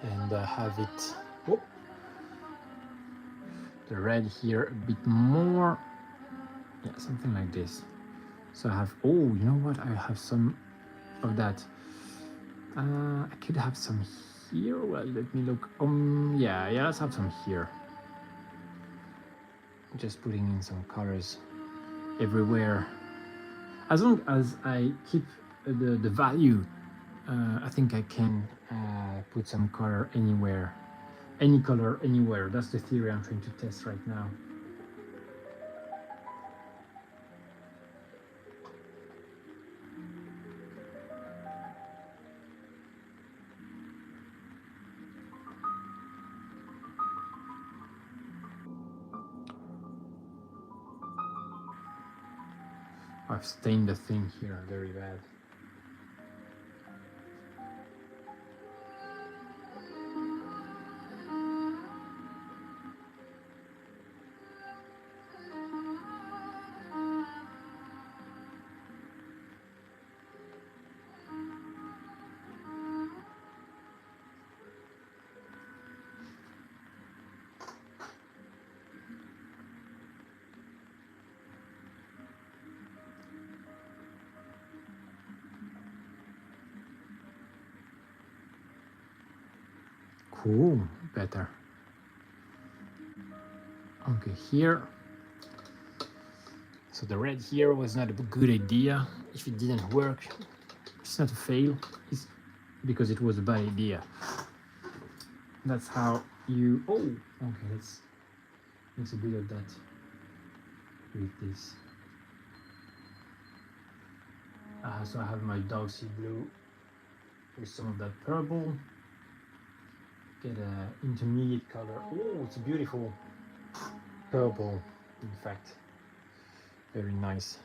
and have it, oh, the red here a bit more, yeah, something like this. So I have, oh, you know what, I have some of that. I could have some here. Well, let me look. Yeah, let's have some here. Just putting in some colors everywhere. As long as I keep the value, I think I can put some color anywhere. Any color anywhere. That's the theory I'm trying to test right now. I've stained the thing here very bad. Cool, better. Okay, here. So the red here was not a good idea. If it didn't work, it's not a fail. It's because it was a bad idea. That's how you, oh, okay, let's mix a bit of that with this. So I have my dog sea blue with some of that purple. Get an intermediate color. Oh, it's a beautiful purple, in fact. Very nice.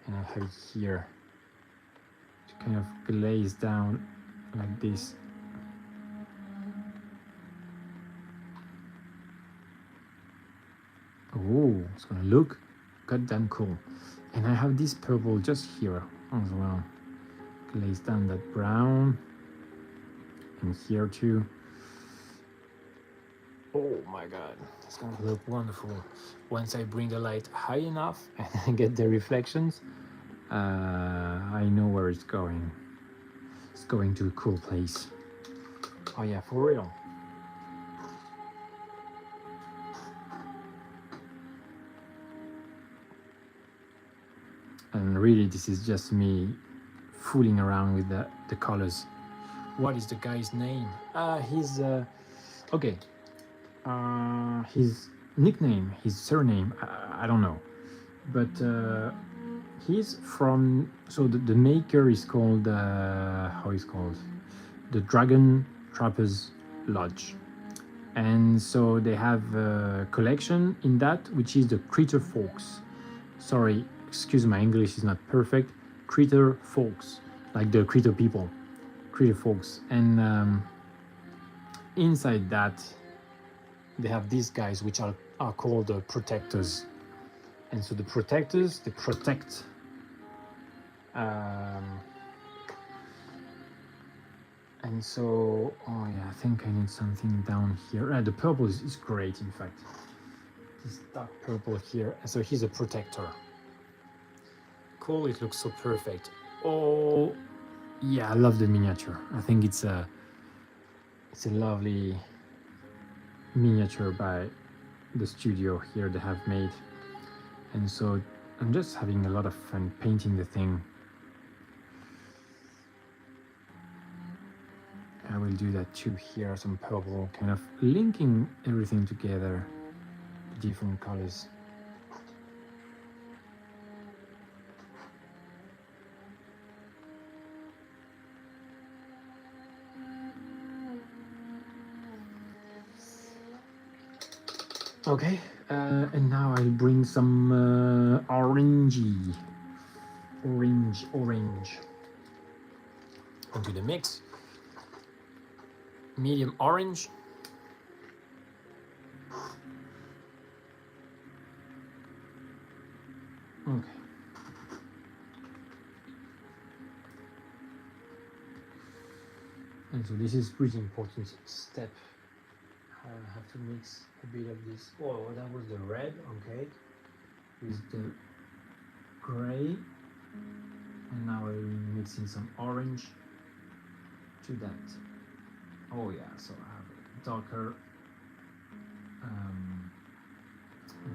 And I have it here to kind of glaze down like this. Oh, it's gonna look goddamn cool. And I have this purple just here as well. Glaze down that brown. And here too. Oh my god, it's gonna look wonderful. Once I bring the light high enough and get the reflections, I know where it's going. It's going to a cool place. Oh yeah, for real. And really, this is just me fooling around with the colors. What is the guy's name? He's okay. His nickname, his surname, I don't know, but he's from, so the maker is called, how is called? The Dragon Trappers Lodge. And so they have a collection in that, which is the Critter Folks. Sorry, excuse my English is not perfect. Critter Folks, like the Critter people, Critter Folks. And inside that, they have these guys, which are called the Protectors. And so the Protectors, they protect and so, oh yeah, I think I need something down here. The purple is great, in fact. This dark purple here. So he's a protector. Cool, it looks so perfect. Oh, yeah, I love the miniature. I think it's a lovely miniature by the studio here they have made. And so I'm just having a lot of fun painting the thing. I will do that too here, some purple, kind of linking everything together, different colors. Okay, and now I'll bring some orange onto the mix. Medium orange. Okay. And so this is pretty important step. I have to mix a bit of this. Oh, that was the red, okay, with the gray, and now I'm mixing some orange to that. Oh yeah, so I have a darker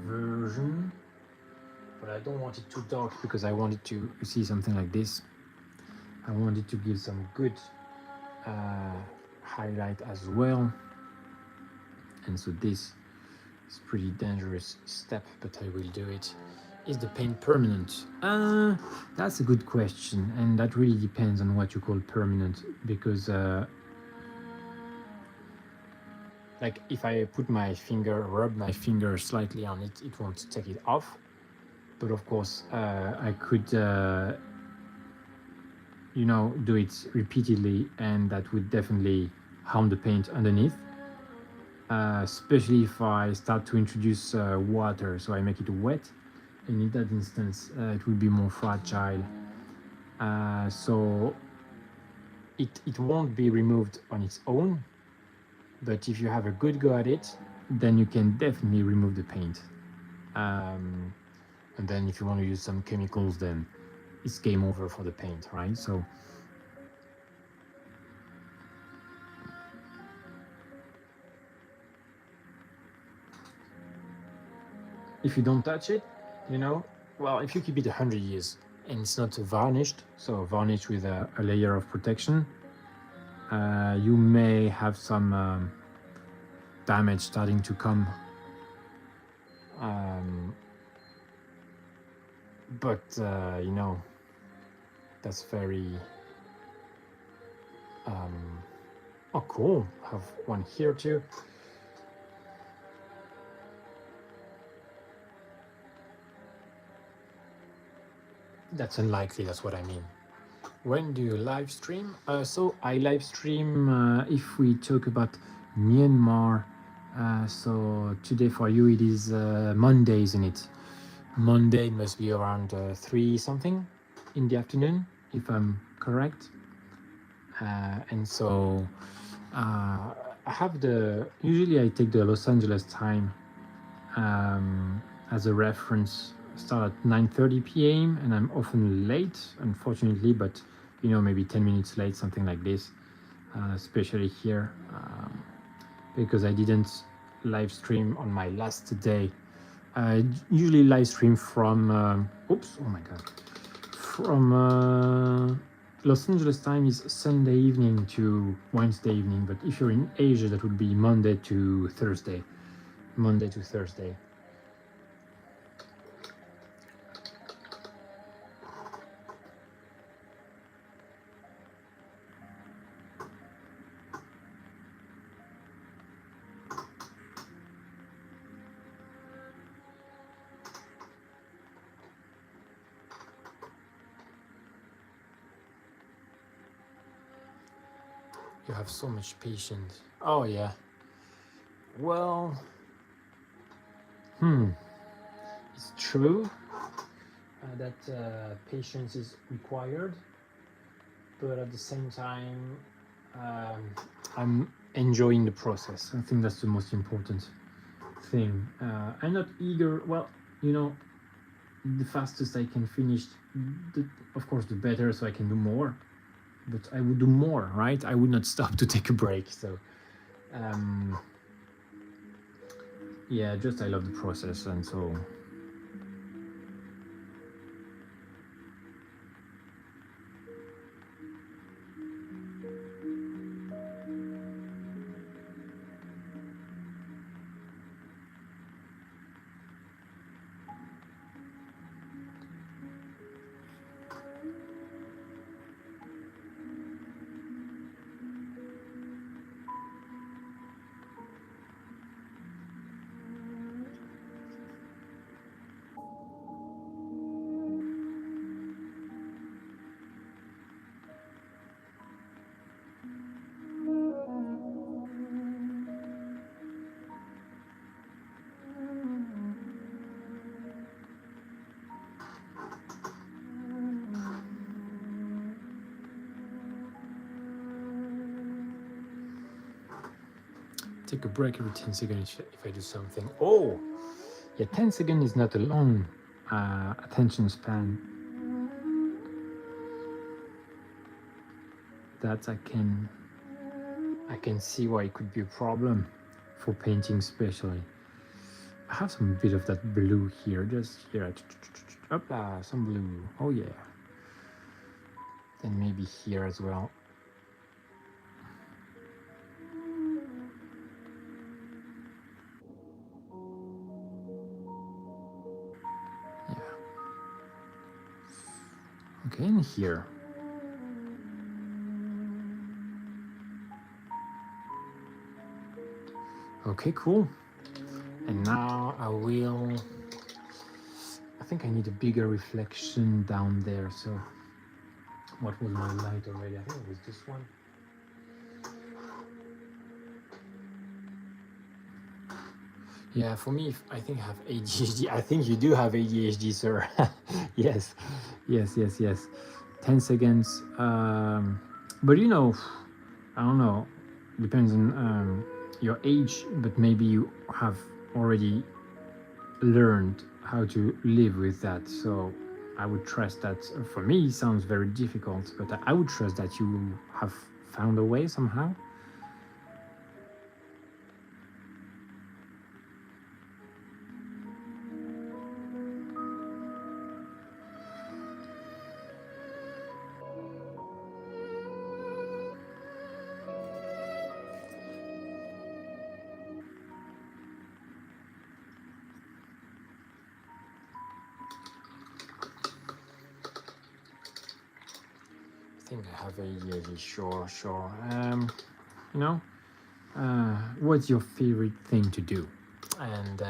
version, but I don't want it too dark because I want it to, you see, something like this. I want it to give some good highlight as well. And so this is pretty dangerous step, but I will do it. Is the paint permanent? That's a good question, and that really depends on what you call permanent, because like if I put my finger, rub my finger slightly on it, it won't take it off. But of course, I could, you know, do it repeatedly, and that would definitely harm the paint underneath. Especially if I start to introduce water, so I make it wet, and in that instance it will be more fragile. So it won't be removed on its own, but if you have a good go at it, then you can definitely remove the paint. And then if you want to use some chemicals, then it's game over for the paint, right? So if you don't touch it, you know, well, if you keep it 100 years and it's not varnished, so varnished with a layer of protection, you may have some damage starting to come. But you know, that's very oh cool, I have one here too. That's unlikely, that's what I mean. When do you live stream? So I live stream if we talk about Myanmar. So today for you it is Monday, isn't it? Monday must be around 3 something in the afternoon, if I'm correct. And so I have usually I take the Los Angeles time as a reference. Start at 9:30 p.m. and I'm often late, unfortunately, but you know, maybe 10 minutes late, something like this, especially here, because I didn't live stream on my last day. I usually live stream from oops, oh my god, from Los Angeles time is Sunday evening to Wednesday evening, but if you're in Asia, that would be Monday to Thursday. You have so much patience. Oh yeah. Well, it's true that patience is required, but at the same time, um, I'm enjoying the process. I think that's the most important thing. I'm not eager. Well, you know, the fastest I can finish, of course, the better, so I can do more. But I would do more, right? I would not stop to take a break. So, um, yeah, just I love the process, and so take a break every 10 seconds if I do something. Oh, yeah, 10 seconds is not a long attention span. That I can see why it could be a problem for painting, especially. I have some bit of that blue here, just here. Hopla, some blue. Oh yeah. Then maybe here as well. Yeah. Okay, and here. Okay, cool. And now I think I need a bigger reflection down there. So what was my light already? I think it was this one. Yeah, for me, I think I have ADHD. I think you do have ADHD, sir. Yes, yes, yes, yes. 10 seconds. But you know, I don't know. Depends on your age, but maybe you have already learned how to live with that. So I would trust that. For me, it sounds very difficult, but I would trust that you have found a way somehow. I think I have ADHD. Sure, sure. You know, what's your favorite thing to do? And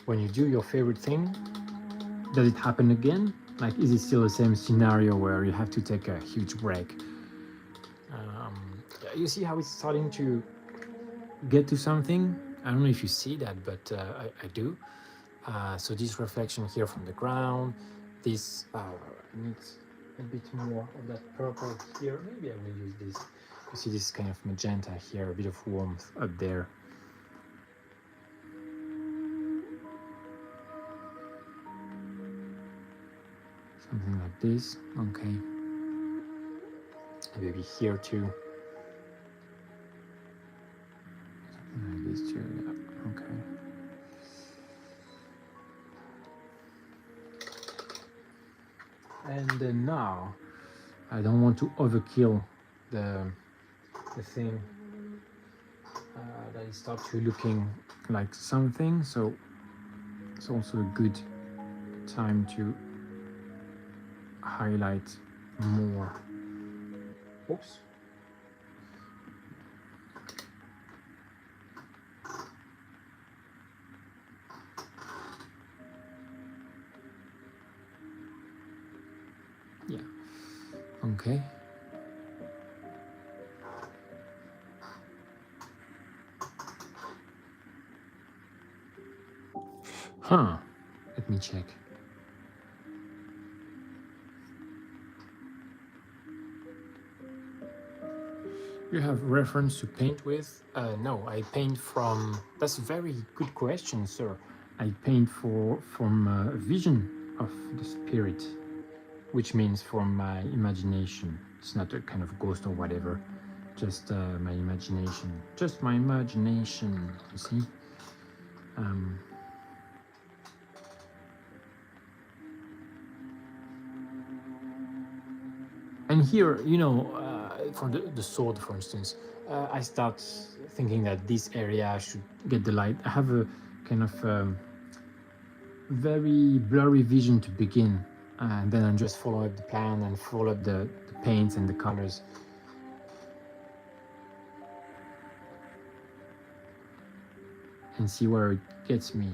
when you do your favorite thing, does it happen again? Like, is it still the same scenario where you have to take a huge break? You see how it's starting to get to something? I don't know if you see that, but I do. So this reflection here from the ground, this needs a bit more of that purple here. Maybe I will use this. You see this kind of magenta here, a bit of warmth up there. Something like this. Okay. Maybe here too. Something like this too. Yeah. Okay. And then now, I don't want to overkill the thing. That it starts to looking like something. So it's also a good time to highlight more. Oops. Yeah. Okay. Huh. Let me check. You have reference to paint with? No, I paint from. That's a very good question, sir. I paint from a vision of the spirit, which means from my imagination. It's not a kind of ghost or whatever, just my imagination. Just my imagination. You see. Um, And here, you know, for the sword, for instance, I start thinking that this area should get the light. I have a kind of very blurry vision to begin, and then I just follow up the plan and follow up the paints and the colors. And see where it gets me.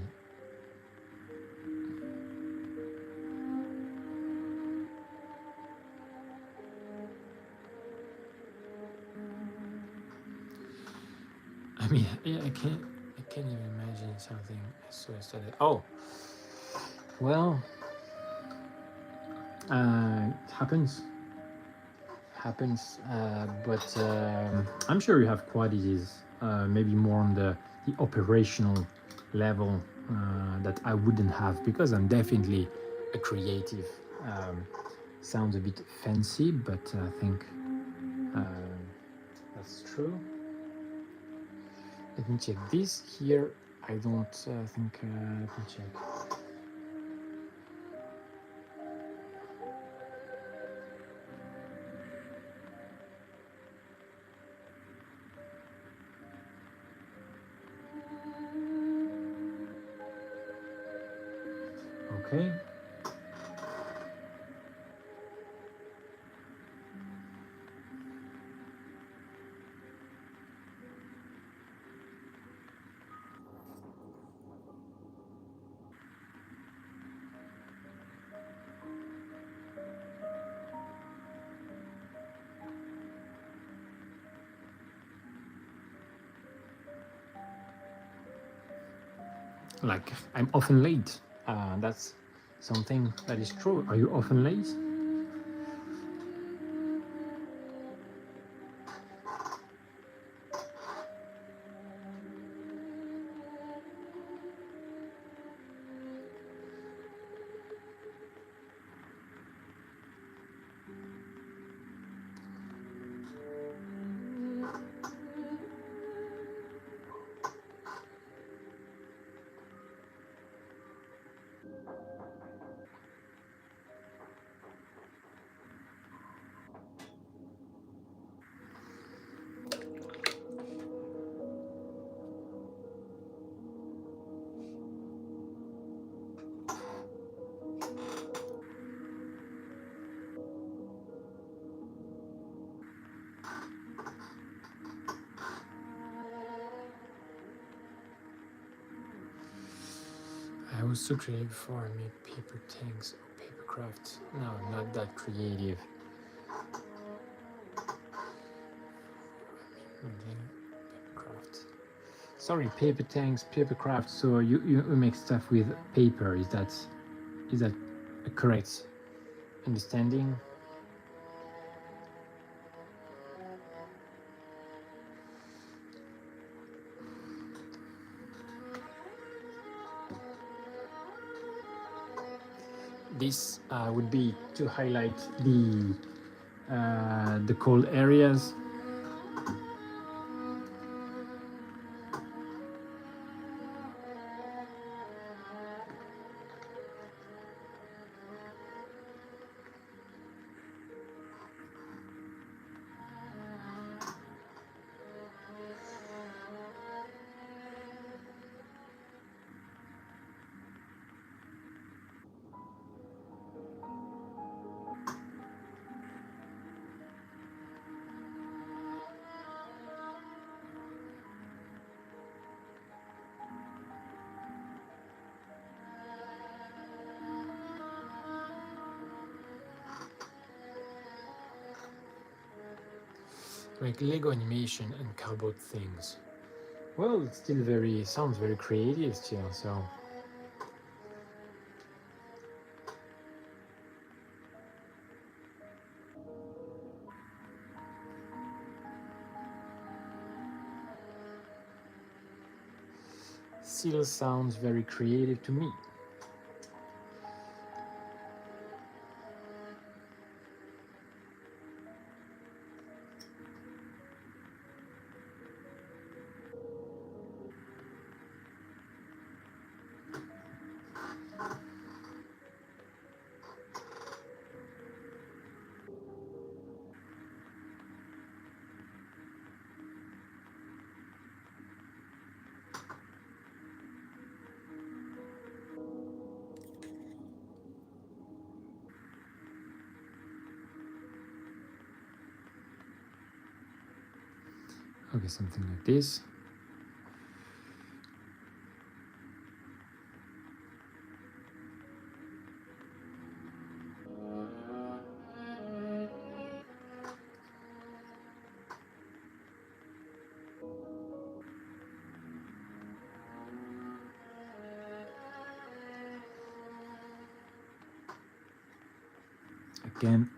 I mean, yeah, I can't even imagine something so aesthetic. Oh, well, it happens, but I'm sure you have qualities, maybe more on the operational level that I wouldn't have because I'm definitely a creative. Sounds a bit fancy, but I think that's true. Let me check this here. I don't think. Let me check. Okay. Like I'm often late. That's something that is true. Are you often late? I was so creative before I made paper tanks or paper crafts. No, not that creative. Paper craft. Sorry, paper tanks, paper crafts. So you make stuff with paper. Is that a correct understanding? This would be to highlight the cold areas. Like Lego animation and cardboard things. Well, it still sounds very creative still, so still sounds very creative to me. Okay, something like this. Again.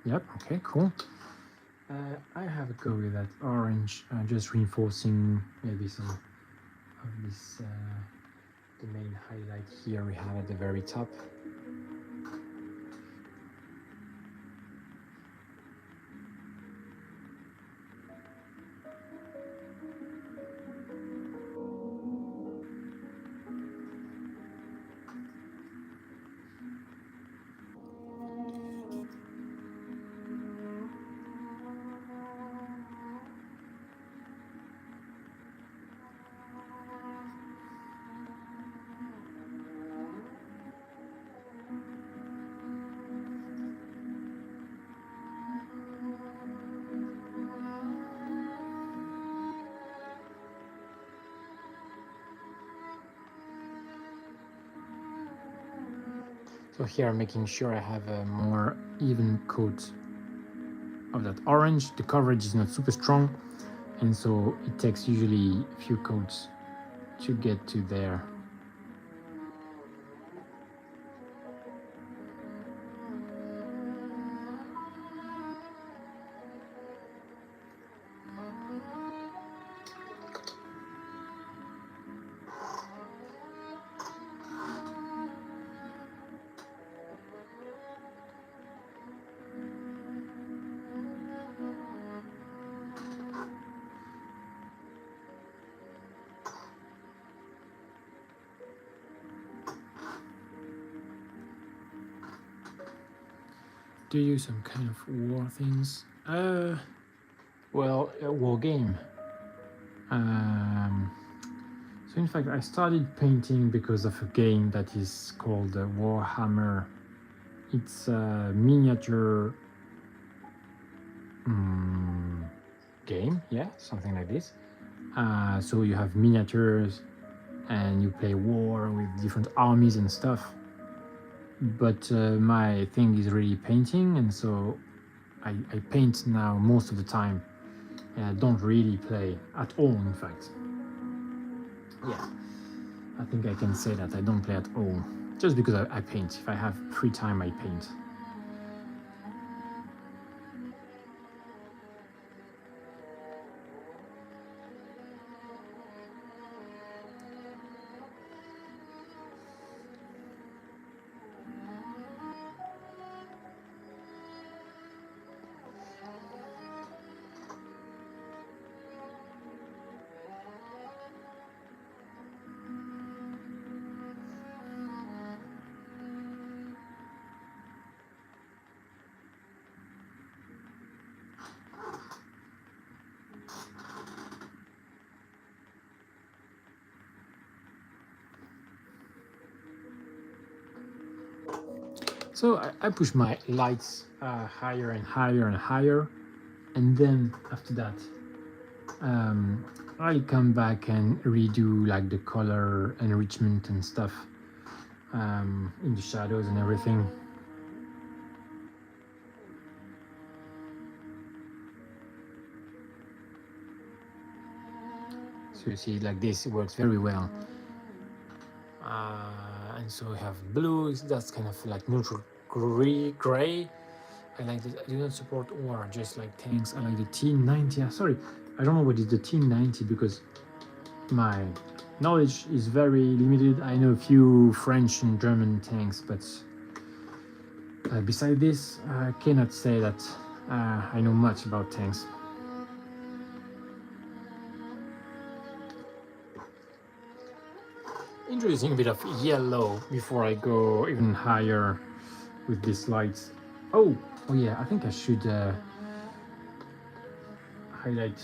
Yep, okay, cool. I have a go with that orange, just reinforcing maybe some of this, the main highlight here we have at the very top. So here I'm making sure I have a more even coat of that orange. The coverage is not super strong, and so it takes usually a few coats to get to there. Do you some kind of war things? Well, a war game. So in fact, I started painting because of a game that is called Warhammer. It's a miniature game, yeah, something like this. So you have miniatures and you play war with different armies and stuff. But my thing is really painting, and so I paint now most of the time. And I don't really play at all, in fact. Yeah, I think I can say that I don't play at all. Just because I paint. If I have free time, I paint. So I push my lights higher and higher and higher, and then after that I'll come back and redo like the color enrichment and stuff in the shadows and everything. So you see, like this, it works very well. And so we have blues, that's kind of like neutral gray, I like this. I do not support war, just like tanks. I like the T90. Sorry, I don't know what is the T90 because my knowledge is very limited. I know a few French and German tanks, but beside this, I cannot say that I know much about tanks. Introducing a bit of yellow before I go even higher with these lights. Oh yeah, I think I should highlight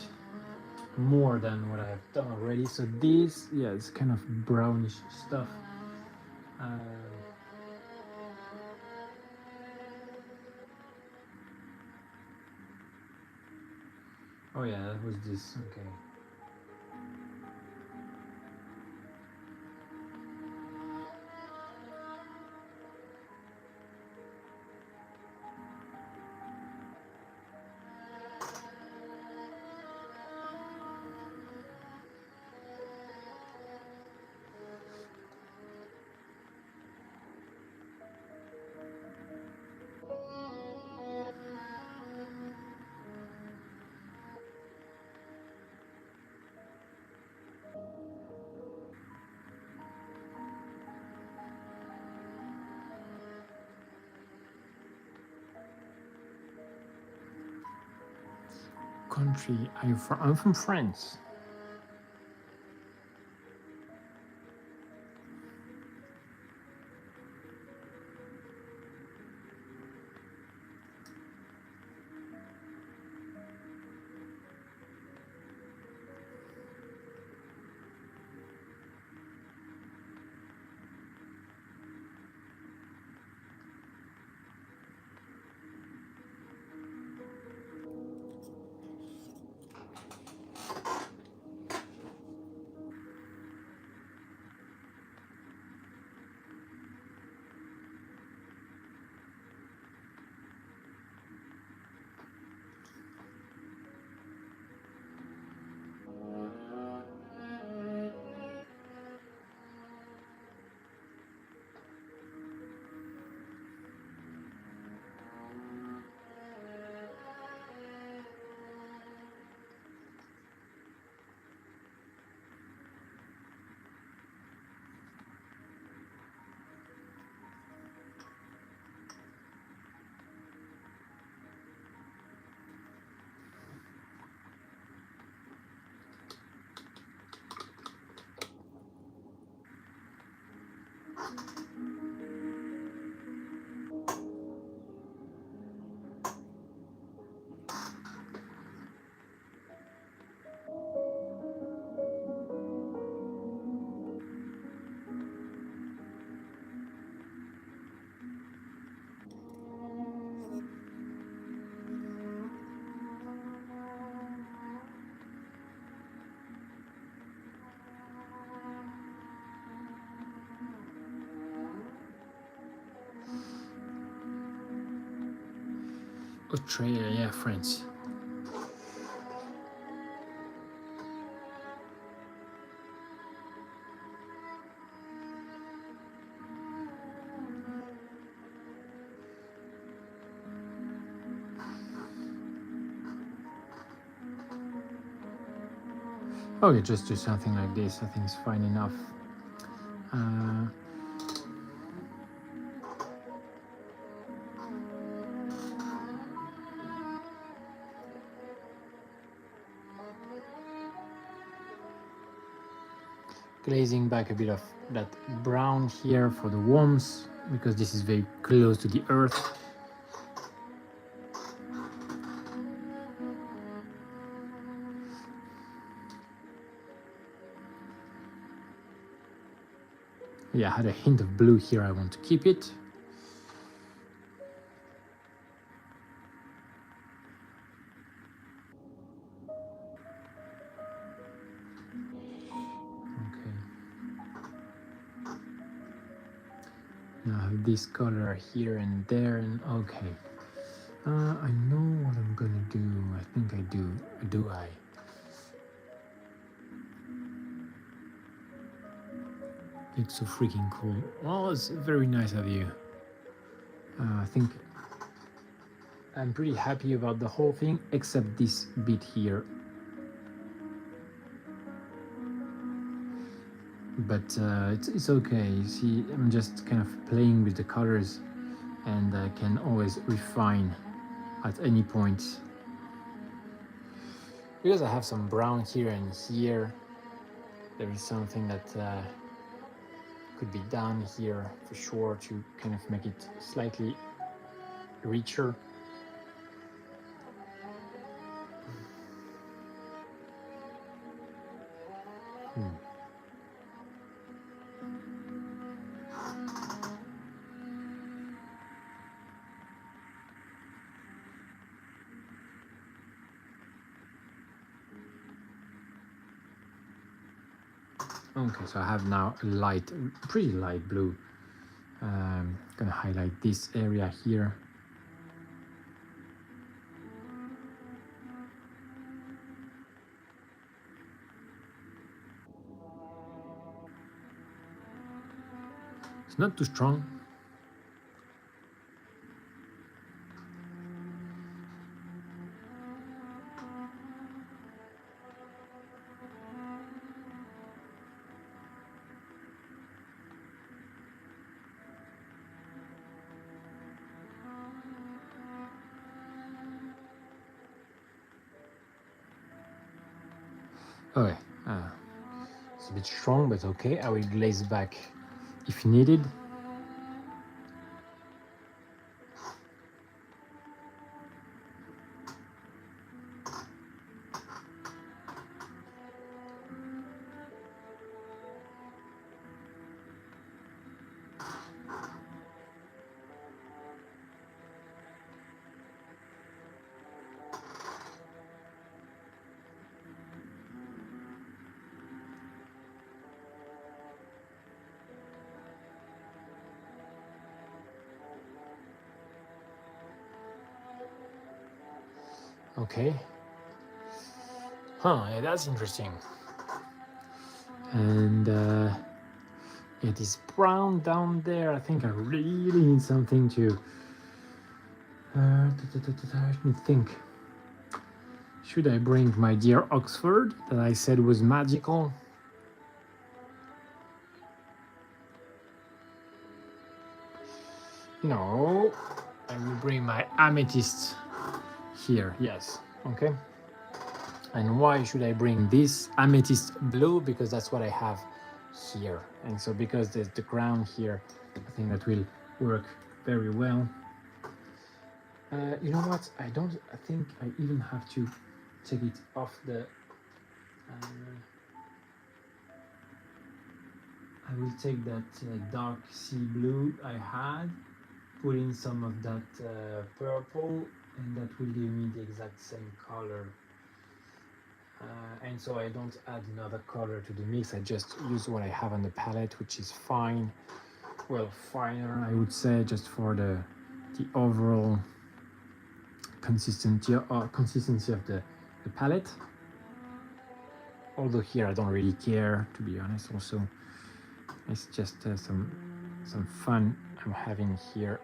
more than what I have done already. So this, yeah, it's kind of brownish stuff. Oh yeah, that was this. Okay. Country are you from? I'm from France. Australia, yeah, France. Okay, just do something like this. I think it's fine enough. Glazing back a bit of that brown here for the warmth, because this is very close to the earth. Yeah, I had a hint of blue here. I want to keep it. Now I have this color here and there, and okay. I know what I'm gonna do. I think I do. Do I? It's so freaking cool. Well, it's very nice of you. I think I'm pretty happy about the whole thing, except this bit here. But it's okay. You see, I'm just kind of playing with the colors, and I can always refine at any point. Because I have some brown here and here, there is something that could be done here for sure to kind of make it slightly richer. Okay, so I have now a light, pretty light blue. Gonna highlight this area here. It's not too strong. Okay, it's a bit strong, but okay. I will glaze back if needed. Okay. Yeah, that's interesting. And it is brown down there. I think I really need something to. Let me think. Should I bring my dear Oxford that I said was magical? No. I will bring my amethyst here. Yes. Okay. And why should I bring this amethyst blue? Because that's what I have here. And so because there's the ground here, I think that will work very well. You know what? I think I even have to take it off the. I will take that dark sea blue I had, put in some of that purple, and that will give me the exact same color. And so I don't add another color to the mix. I just use what I have on the palette, which is fine. Well, finer, I would say, just for the overall consistency of the palette. Although here I don't really care, to be honest. Also, it's just some fun I'm having here.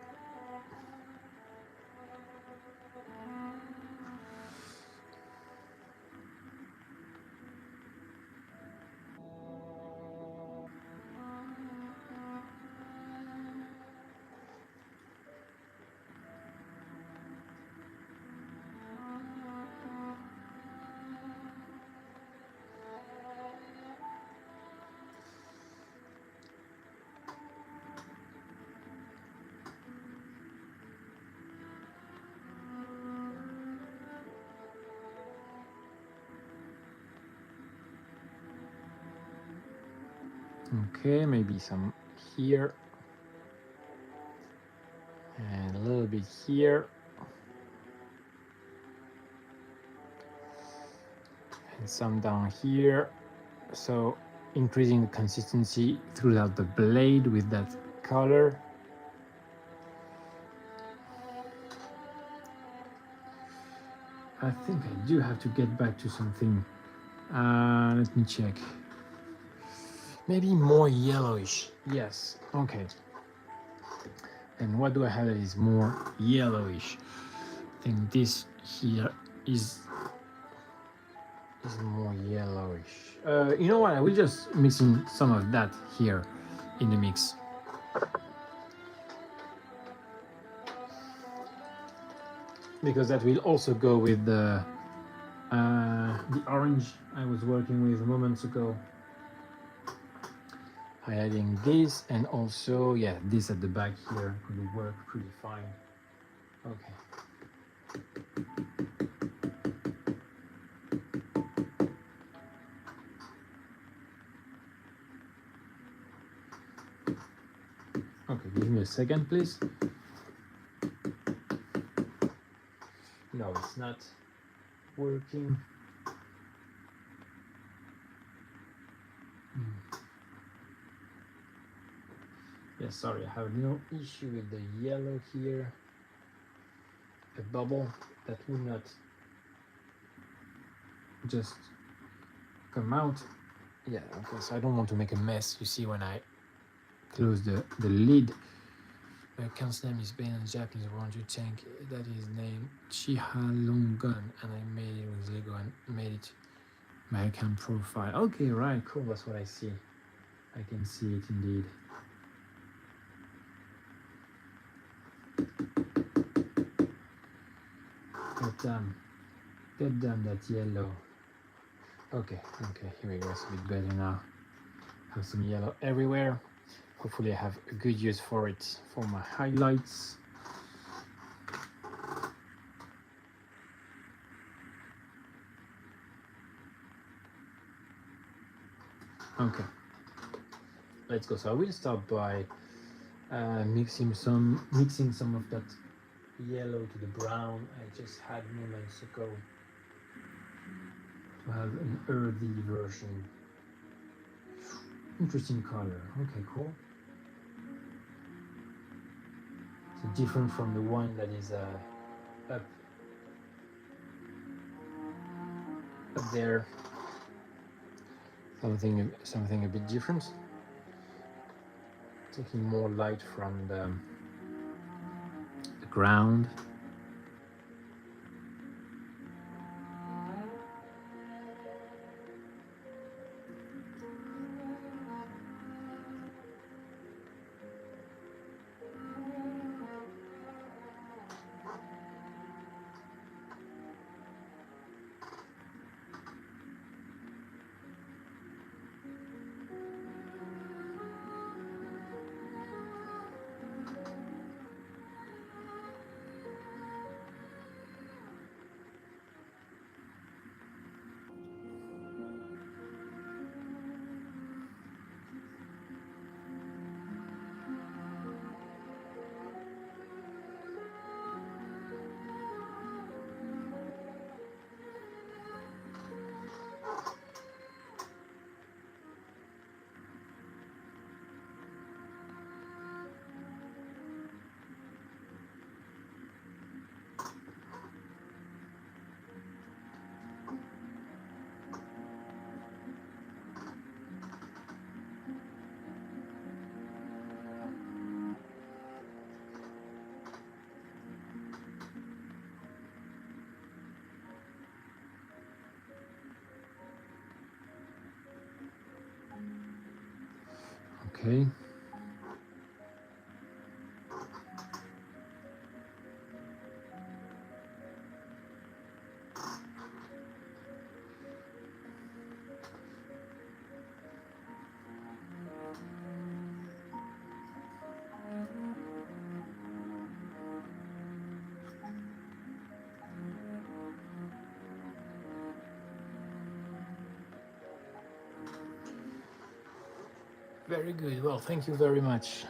Okay, maybe some here and a little bit here and some down here, so increasing the consistency throughout the blade with that color. I think I do have to get back to something. Let me check. Maybe more yellowish. Yes. Okay. And what do I have that is more yellowish? think this here is more yellowish. You know what? I will just mix in some of that here in the mix. Because that will also go with the orange I was working with moments ago. Highlighting this and also, yeah, this at the back here could work pretty fine. Okay. Okay, give me a second, please. No, it's not working. Yeah, sorry, I have no issue with the yellow here. A bubble that would not just come out. Yeah, okay, so I don't want to make a mess. You see when I close the lid. The account's name is Ben in Japanese Ranger tank. That is named Chihalongun, and I made it with Lego and made it my account profile. Okay, right, cool. That's what I see. I can see it indeed. Get down that yellow. Okay, here we go. It's a bit better now. Have some yellow everywhere. Hopefully I have a good use for it for my highlights. Okay, let's go. So I will start by mixing some of that yellow to the brown I just had moments ago to have an earthy version. Interesting color. Okay, cool. So different from the one that is up there. Something a bit different. Taking more light from the ground. Okay. Very good. Well, thank you very much.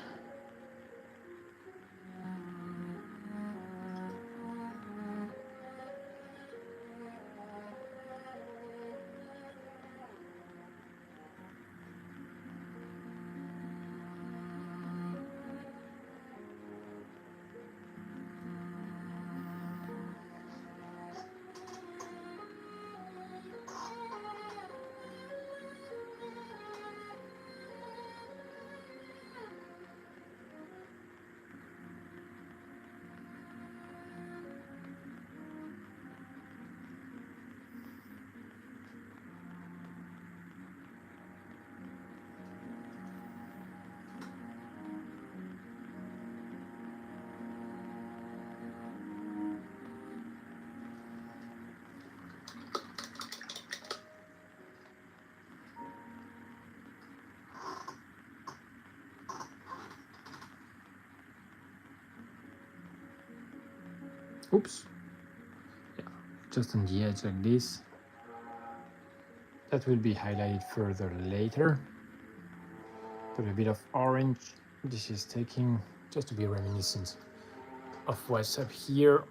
Oops. Yeah, just on the edge like this. That will be highlighted further later. Put a bit of orange. This is taking just to be reminiscent of what's up here.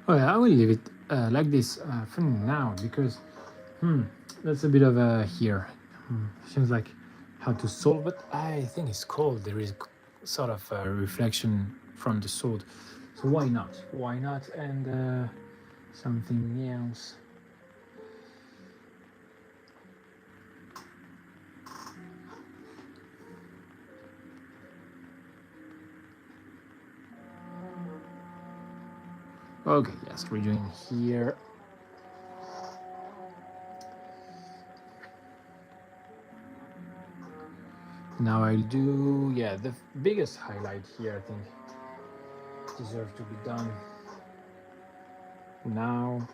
Well, I will leave it like this for now because that's a bit of a here. Seems like how to solve, but I think it's cold. There is sort of a reflection from the sword, so why not? Why not? And something else. Okay, yes, we're doing here. Now I'll do, yeah, the biggest highlight here, I think, deserves to be done now.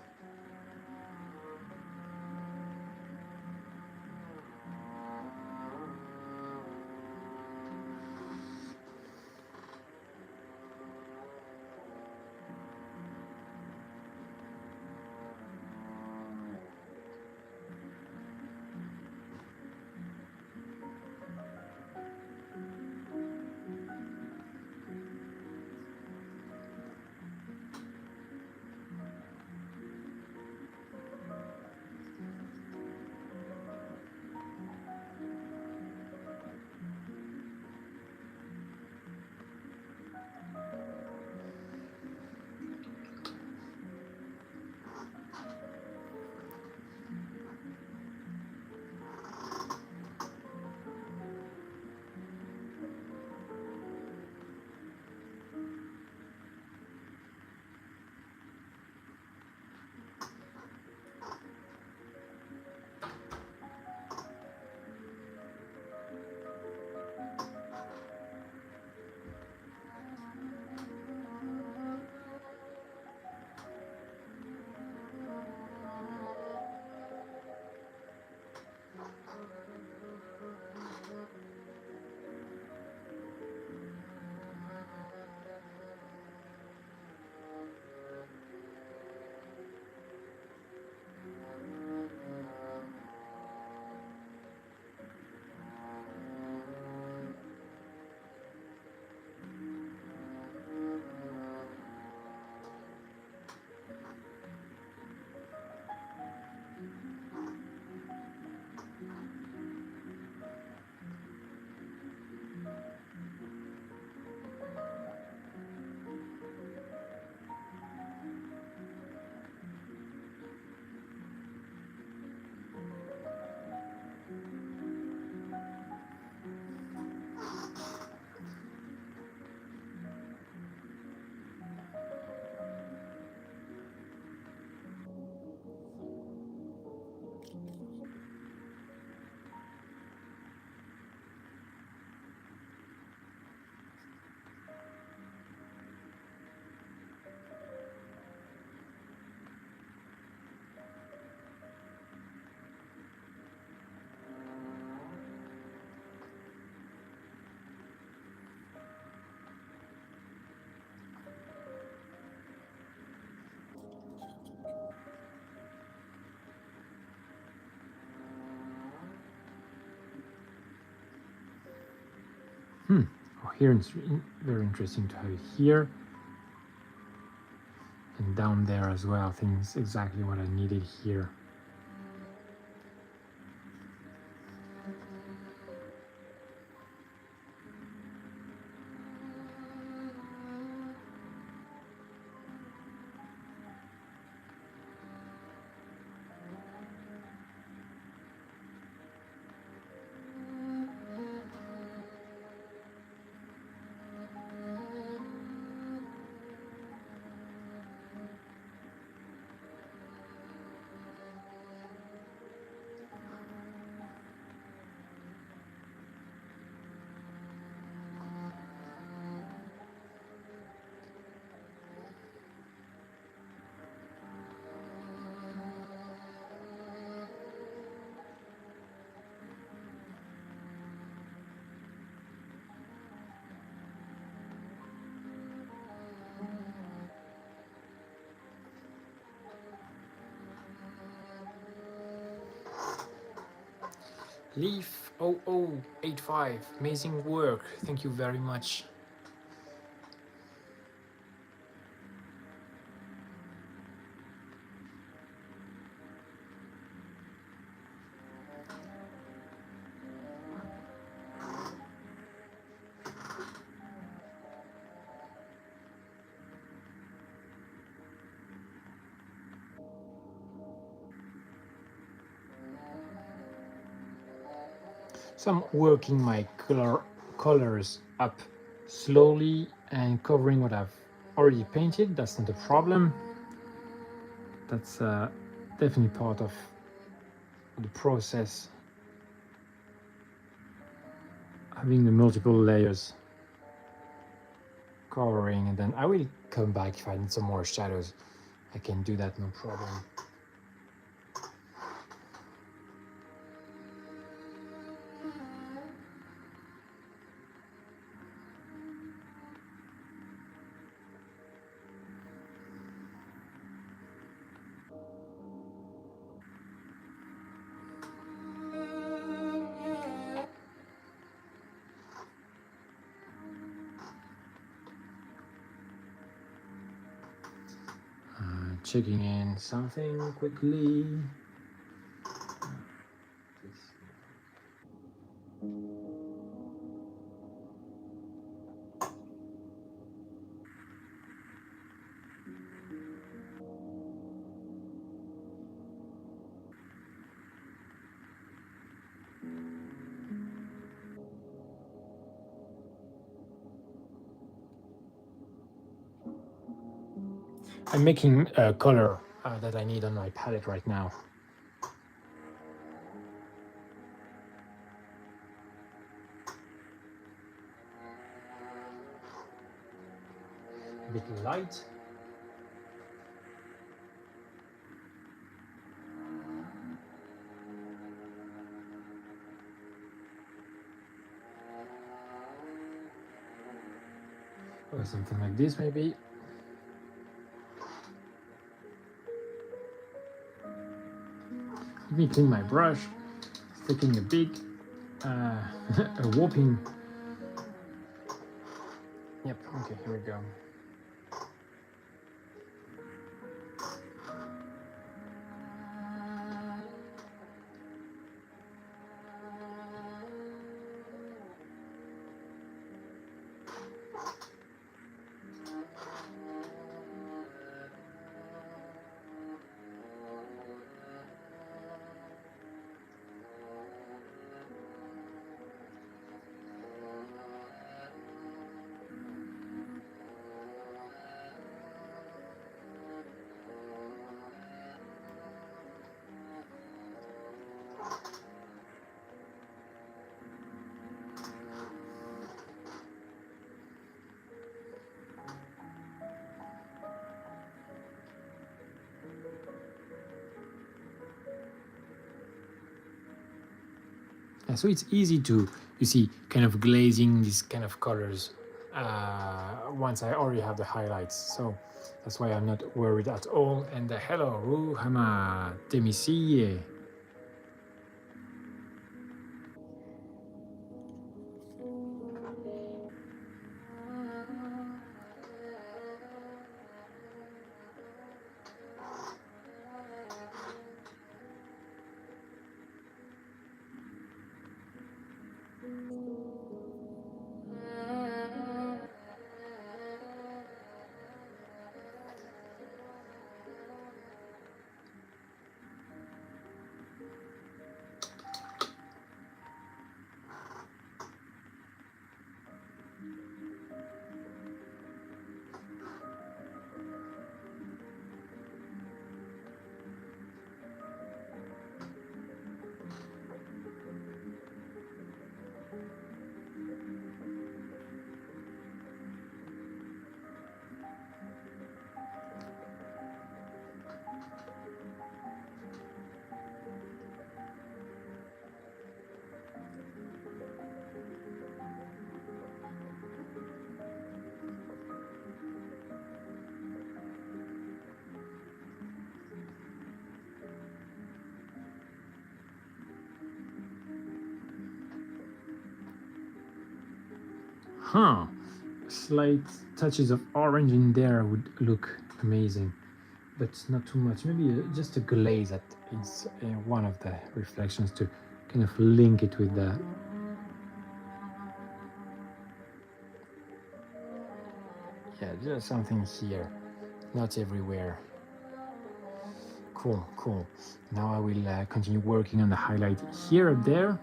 Oh, here it's very interesting to have it here and down there as well. I think it's exactly what I needed here. Leaf 0085, amazing work. Thank you very much. So I'm working my colors up slowly and covering what I've already painted. That's not a problem. That's definitely part of the process, having the multiple layers covering, and then I will come back if I need some more shadows. I can do that, no problem. Checking in something quickly. I'm making a color that I need on my palette right now. A bit light. Or something like this maybe. Let me clean my brush. It's taking a big, a whopping. Yep, okay, here we go. So it's easy to, you see, kind of glazing these kind of colors once I already have the highlights. So that's why I'm not worried at all. And hello, Ruhama Temisi. Huh. Slight touches of orange in there would look amazing, but not too much. Maybe just a glaze that is one of the reflections to kind of link it with the. Yeah, just something here, not everywhere. Cool, cool. Now I will continue working on the highlight here and there.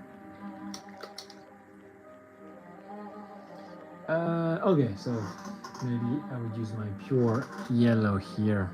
Okay, so maybe I would use my pure yellow here.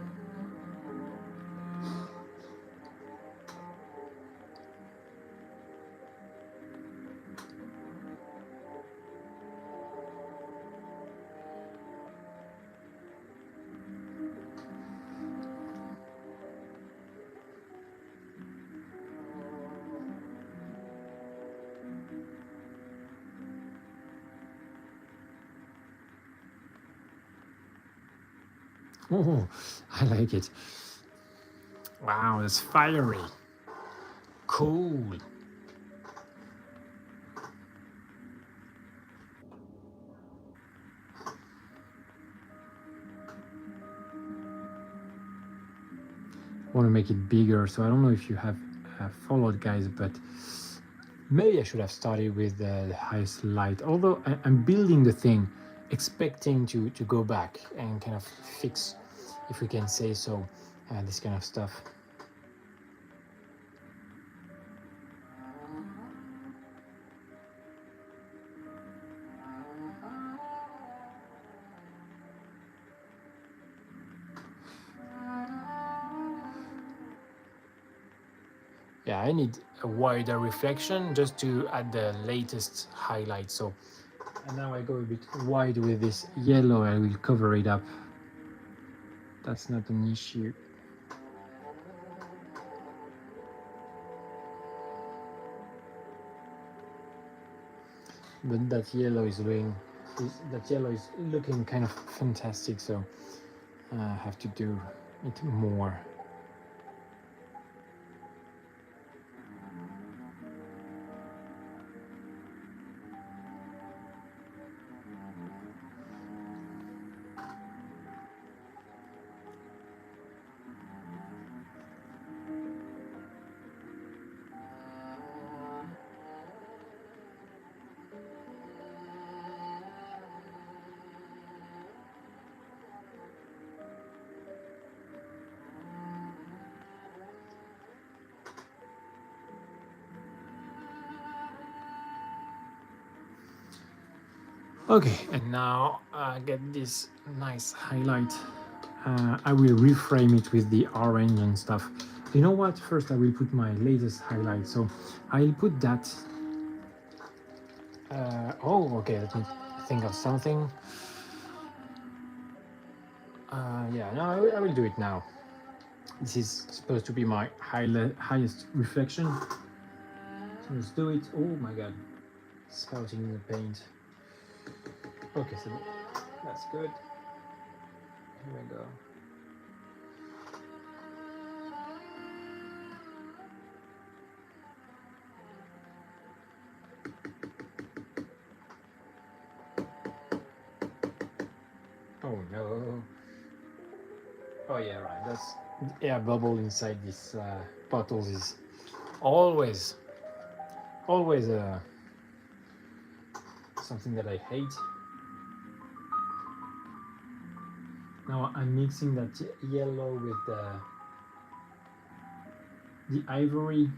Oh, I like it. Wow, that's fiery. Cool. Want to make it bigger, so I don't know if you have followed, guys, but maybe I should have started with the highest light, although I'm building the thing expecting to go back and kind of fix, if we can say so, this kind of stuff. Yeah, I need a wider reflection just to add the latest highlight. So, and now I go a bit wide with this yellow. I will cover it up. That's not an issue. But that yellow is looking kind of fantastic. So I have to do it more. Okay, and now get this nice highlight. I will reframe it with the orange and stuff. You know what? First, I will put my latest highlight. So I'll put that. Oh, okay. Let me think of something. Yeah, no, I will do it now. This is supposed to be my highest reflection. So let's do it. Oh my god, spouting in the paint. Okay, so that's good. Here we go. Oh no. Oh yeah, right. That's the air bubble inside these bottles is always something that I hate. Now I'm mixing that yellow with the ivory.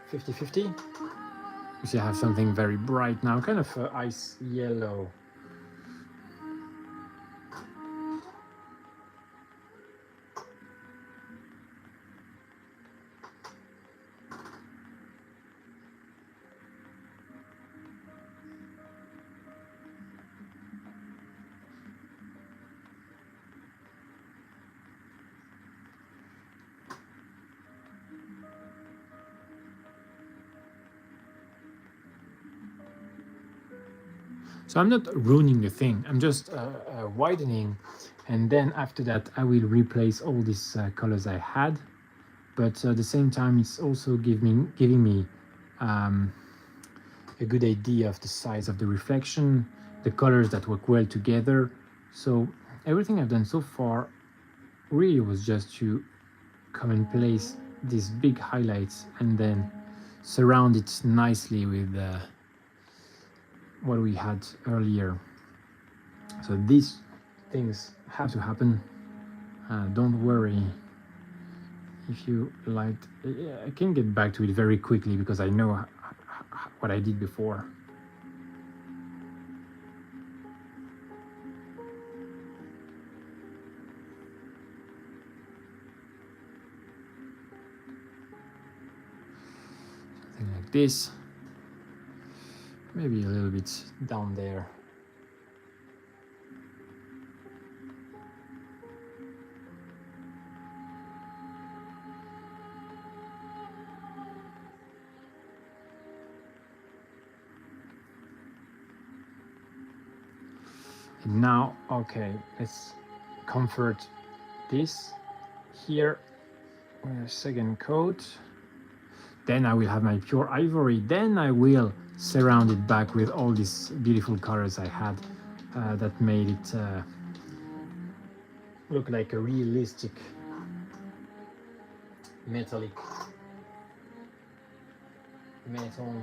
(50-50). You see I have something very bright now, kind of ice yellow. So I'm not ruining the thing, I'm just widening, and then after that I will replace all these colors I had, but at the same time it's also giving me a good idea of the size of the reflection, the colors that work well together. So everything I've done so far really was just to come and place these big highlights and then surround it nicely with what we had earlier. So these things have to happen. Don't worry, if you light, I can get back to it very quickly because I know what I did before. Something like this, maybe a little bit down there. And now, okay, let's comfort this here with a second coat. Then I will have my pure ivory. Then I will surround it back with all these beautiful colors I had that made it look like a realistic metallic metal.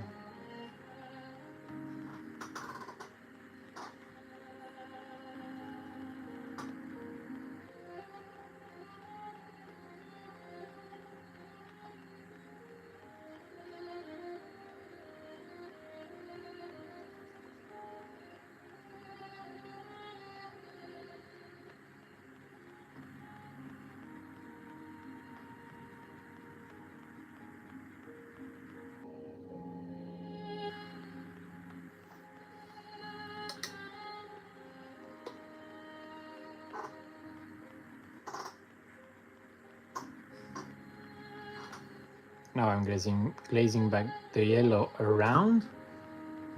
Now I'm glazing back the yellow around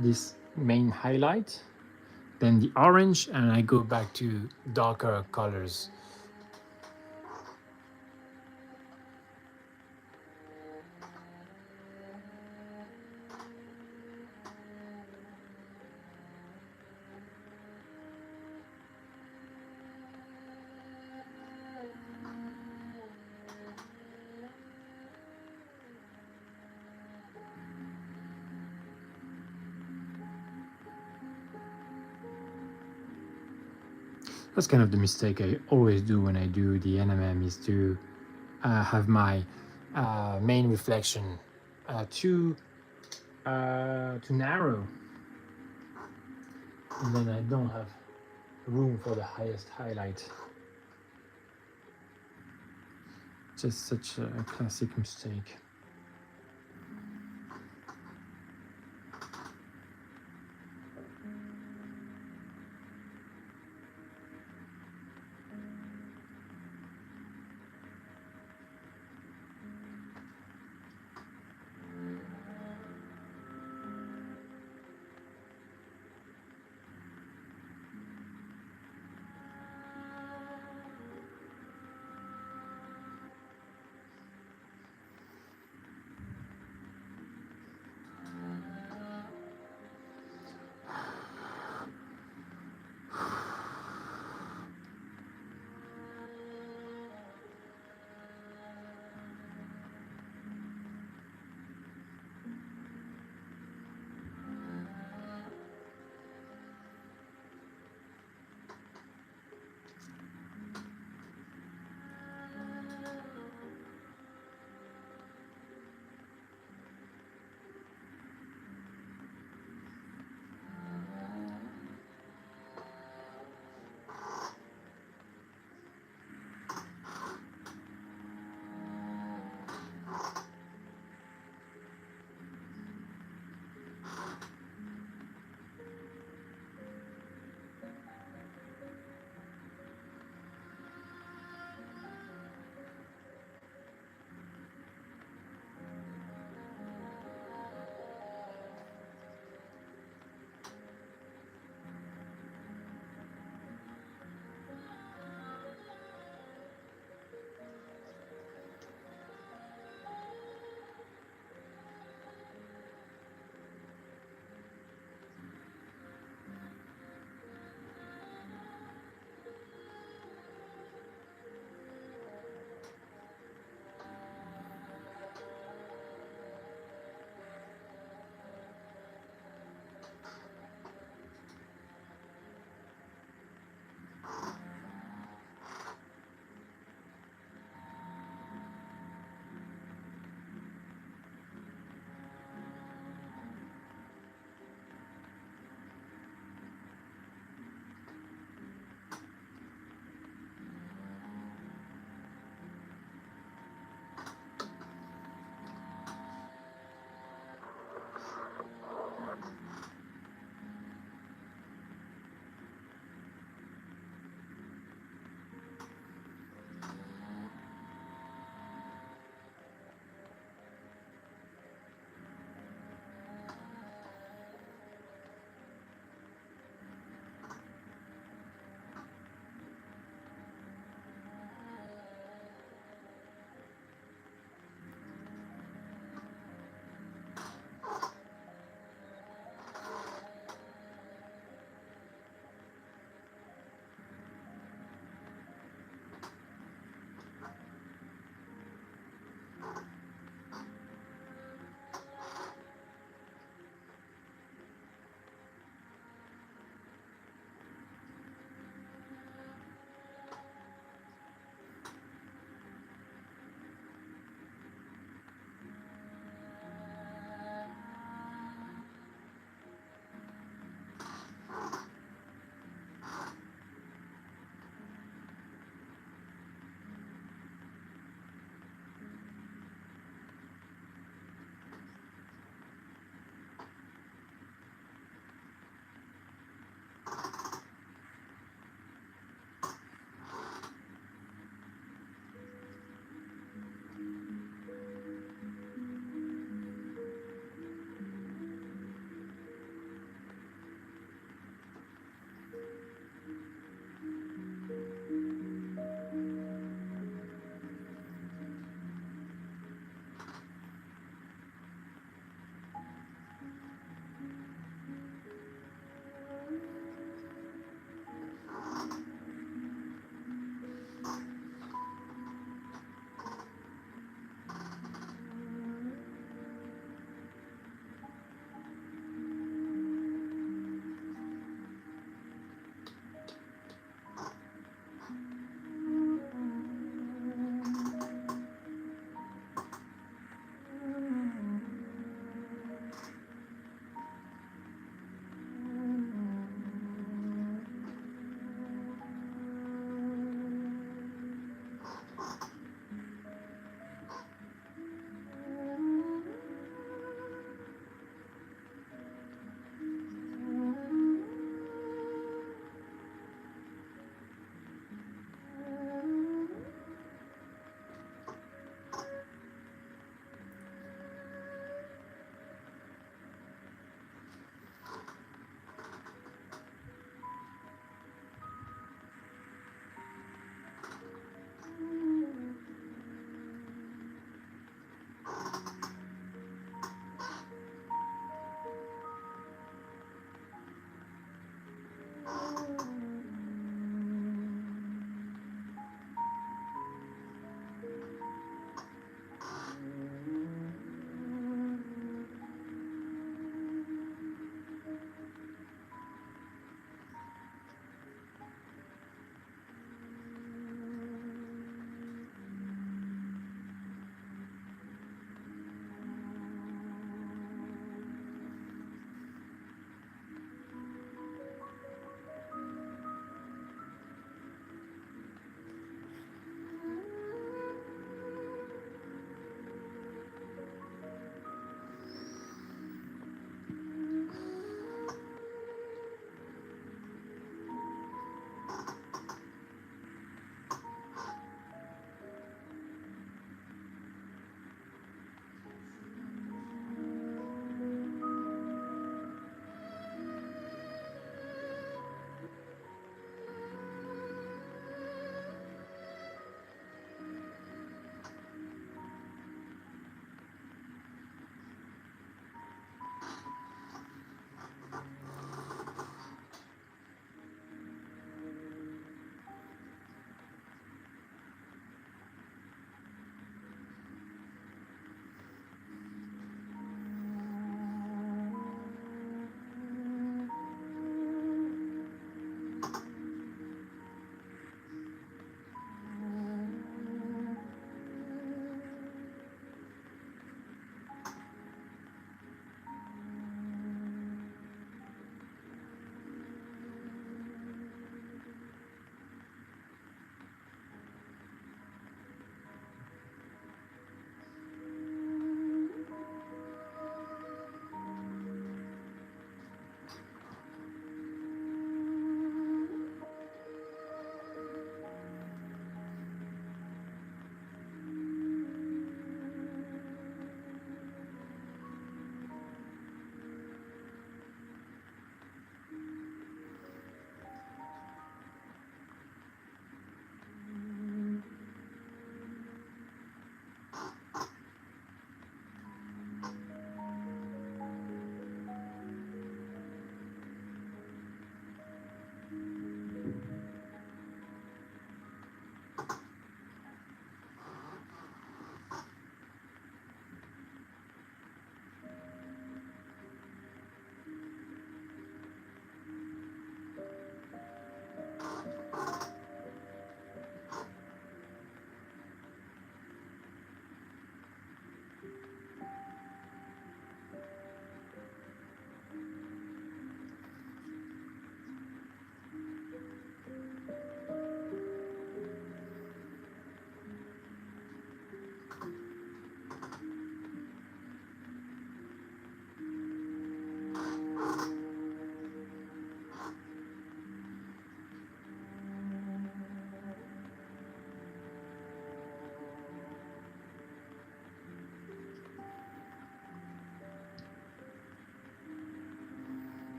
this main highlight, then the orange, and I go back to darker colors. That's kind of the mistake I always do when I do the NMM, is to have my main reflection too narrow, and then I don't have room for the highest highlight. Just such a classic mistake.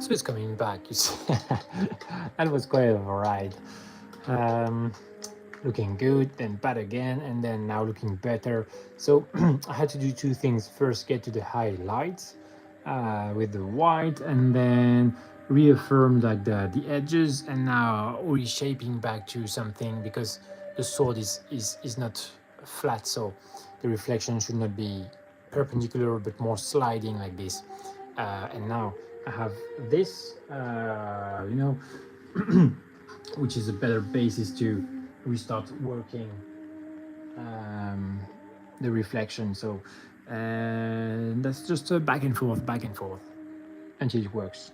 So it's coming back, you see. That was quite a ride. Um, Looking good, then bad again, and then now looking better. So I had to do two things. First, get to the highlights with the white, and then reaffirm like the edges, and now reshaping back to something because the sword is not flat, so the reflection should not be perpendicular but more sliding like this. And now I have this, you know, which is a better basis to restart working the reflection. So that's just a back and forth until it works.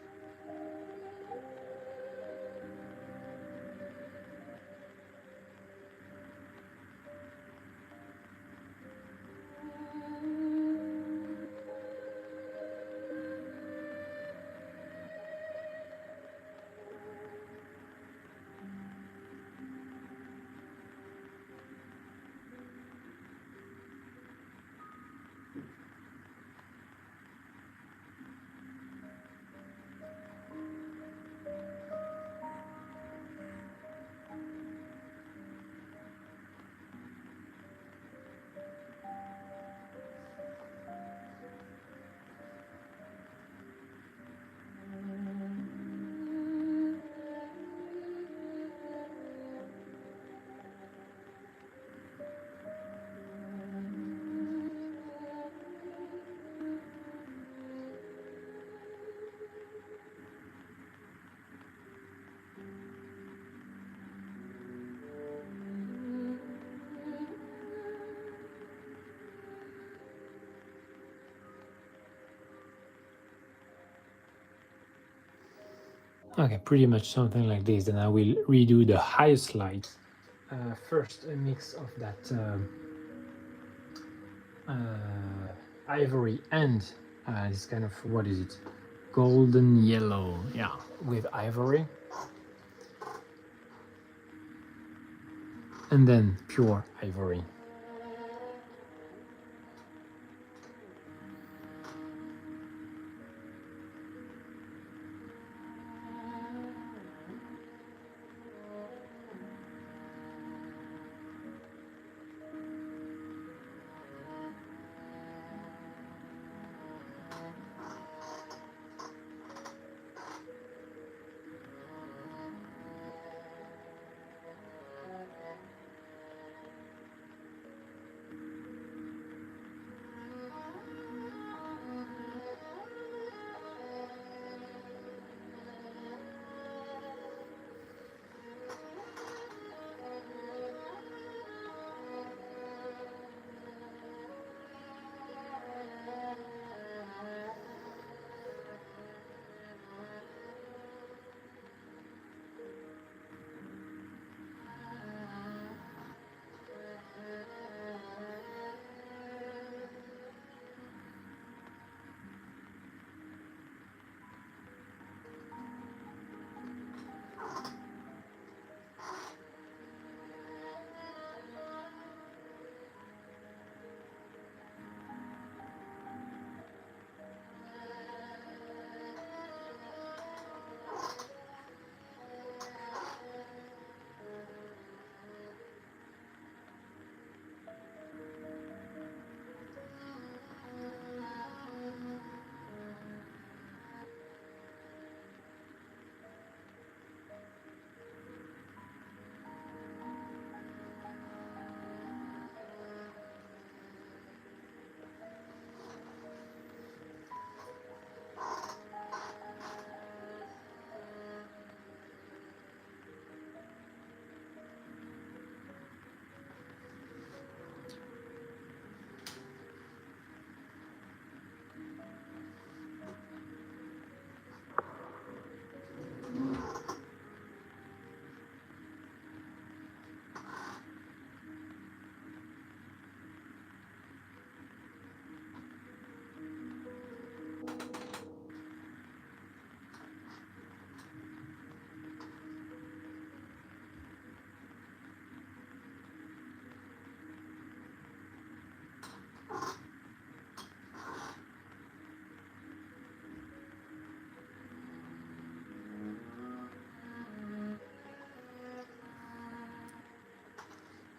Okay, pretty much something like this. Then I will redo the highest light. First, a mix of that ivory and this kind of, what is it? Golden yellow, yeah, with ivory. And then pure ivory.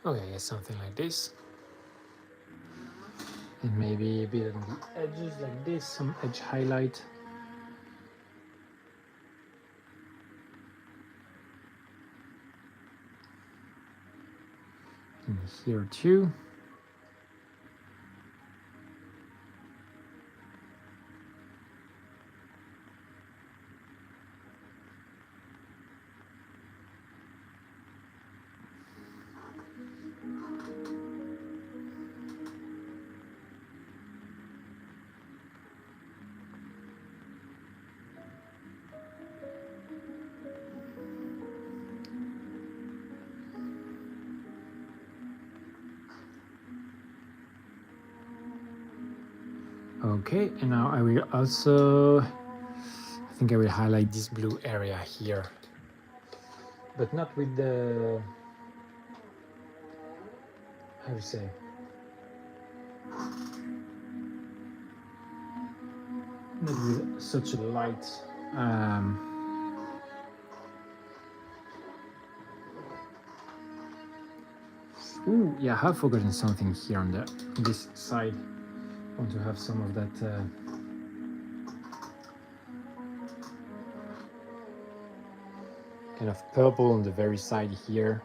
Okay, something like this. And maybe a bit on the edges like this, some edge highlight. And here too. Okay, and now I will also, I think I will highlight this blue area here, but not with the, how to say, not with such a light, ooh, yeah, I have forgotten something here on this side. I want to have some of that kind of purple on the very side here.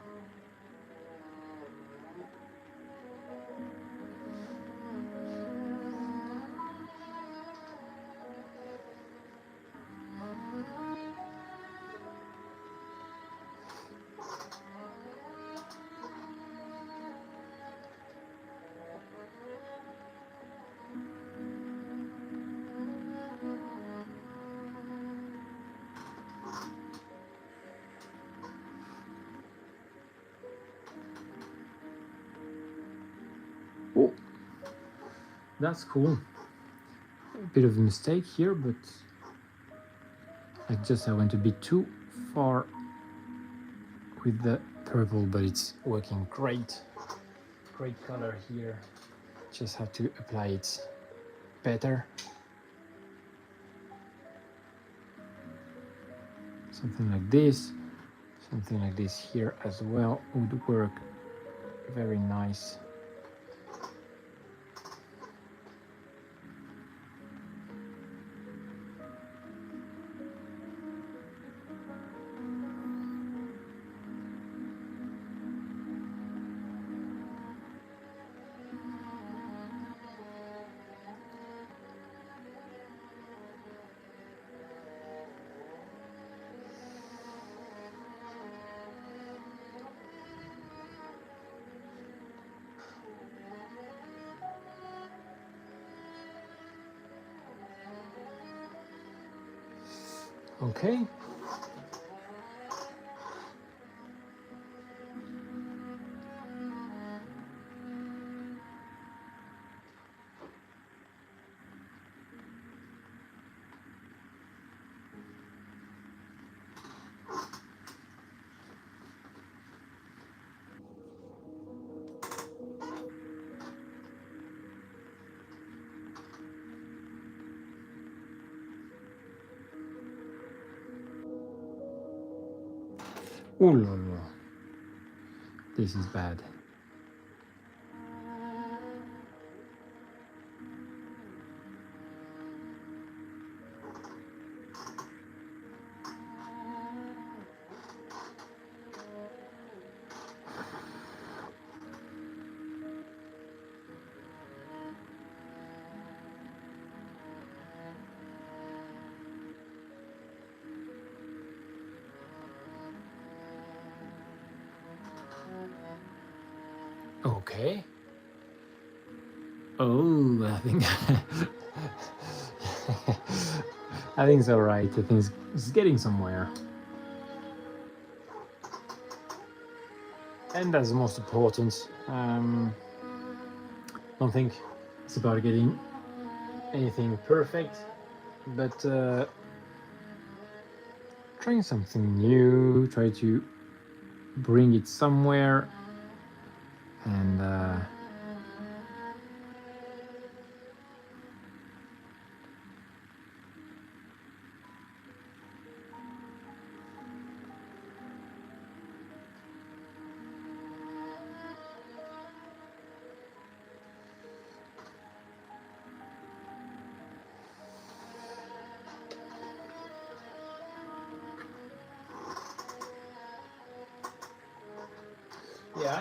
Oh, that's cool. A bit of a mistake here, but I went a bit too far with the purple, but it's working great. Great color here. Just have to apply it better. Something like this here as well would work very nice. Okay. Oh la la. This is bad. Okay. Oh, I think I think it's all right. I think it's getting somewhere. And that's the most important. Don't think it's about getting anything perfect, but trying something new, try to bring it somewhere, and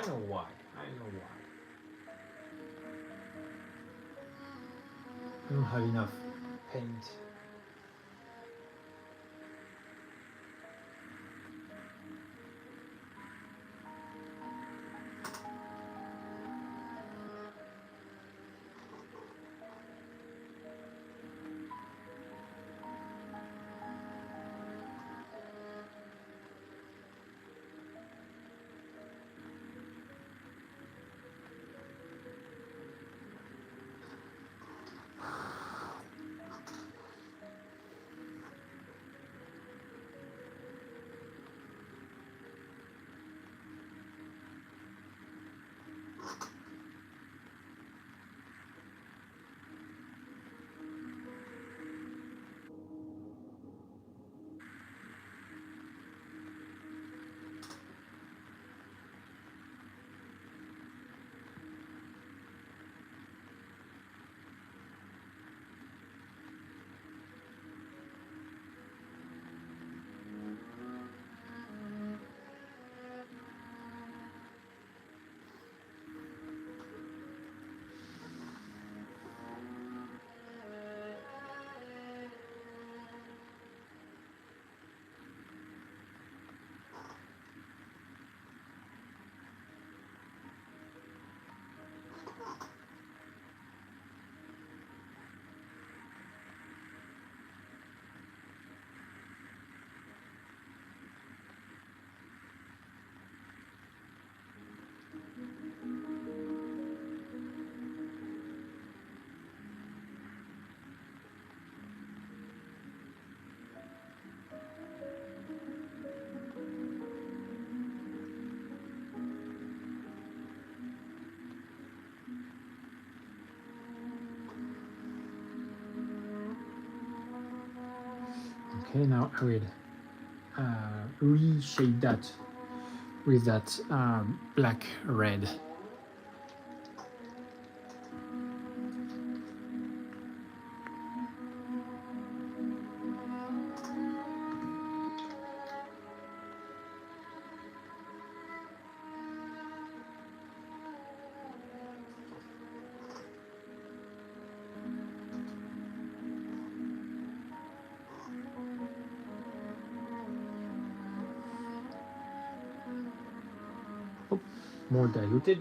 I know why. I know why. I don't have enough paint. Okay, now I will reshade that with that black red. Oh, more diluted.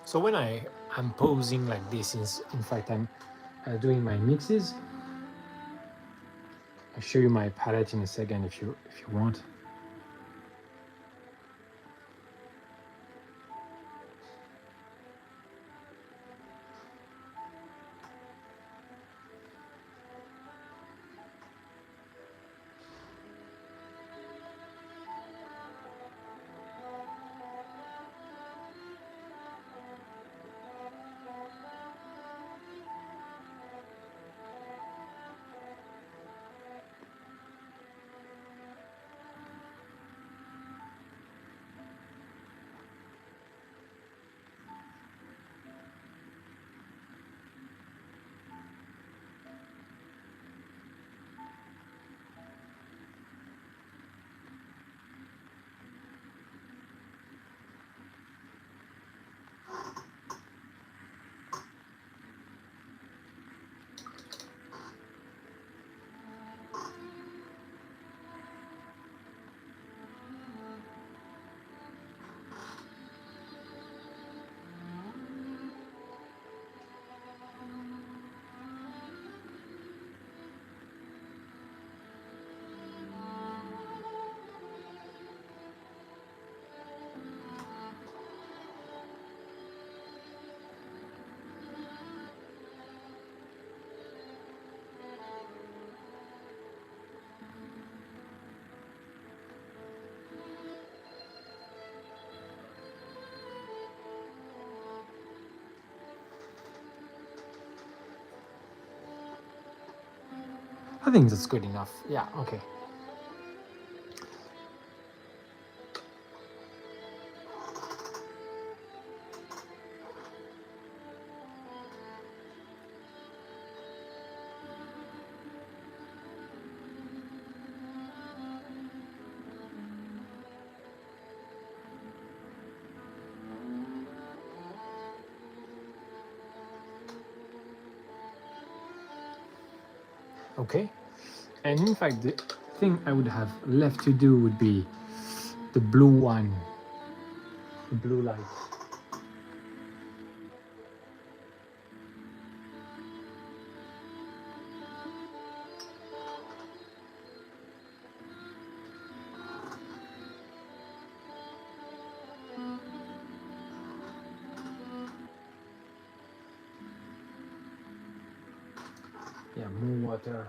So when I'm posing like this, in fact I'm doing my mixes. I'll show you my palette in a second if you want. I think that's good enough. Yeah, okay. Okay. And in fact, the thing I would have left to do would be the blue one, the blue light. Yeah, more water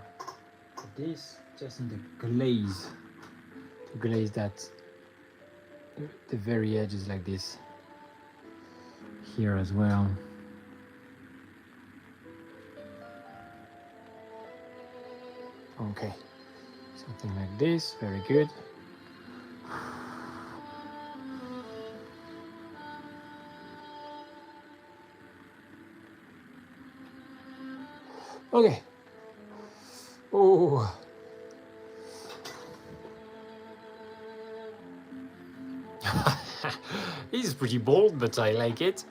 for this, just in the glaze, to glaze that, the very edges like this, here as well. Okay, something like this, very good. Okay. Oh. It's pretty bold, but I like it.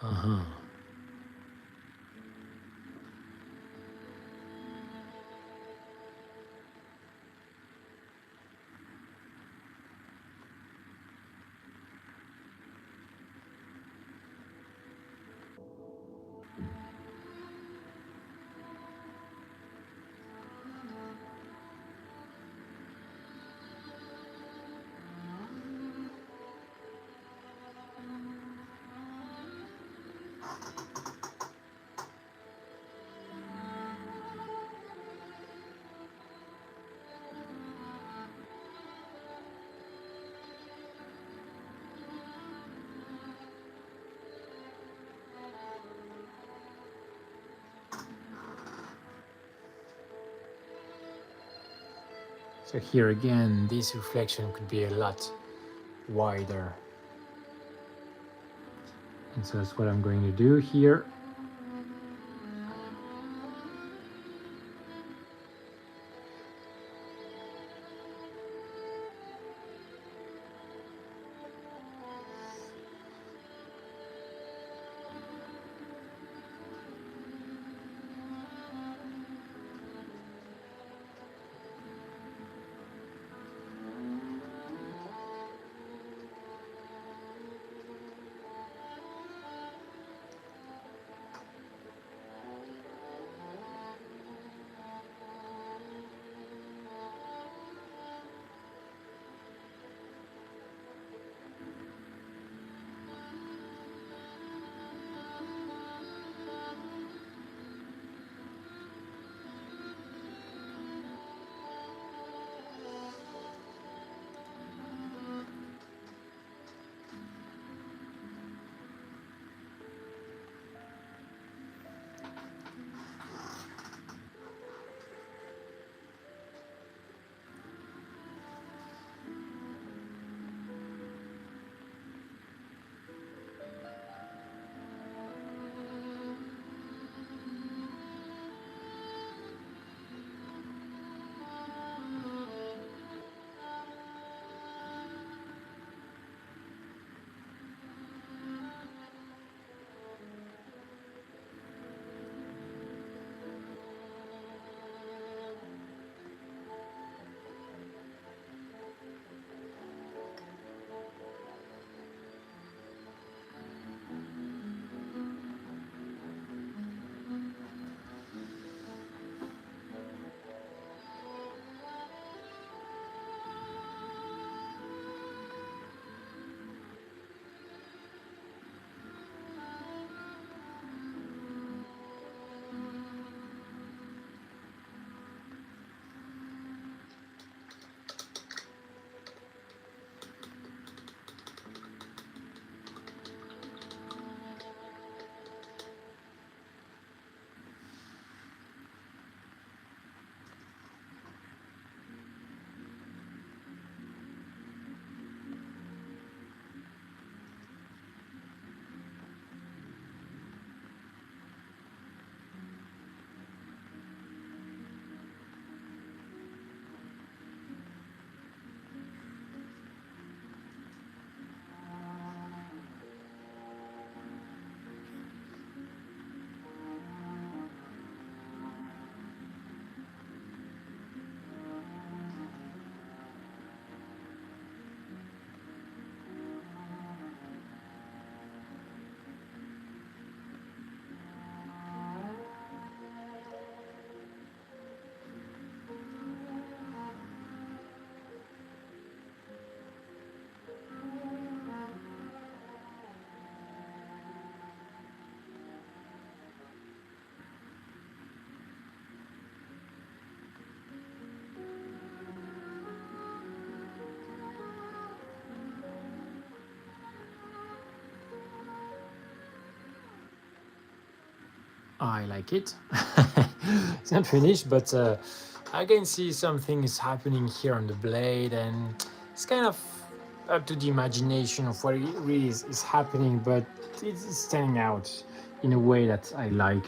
Uh-huh. So here again, this reflection could be a lot wider. And so that's what I'm going to do here. I like it. It's not finished, but I can see some things happening here on the blade, and it's kind of up to the imagination of what it really is happening, but it's standing out in a way that I like.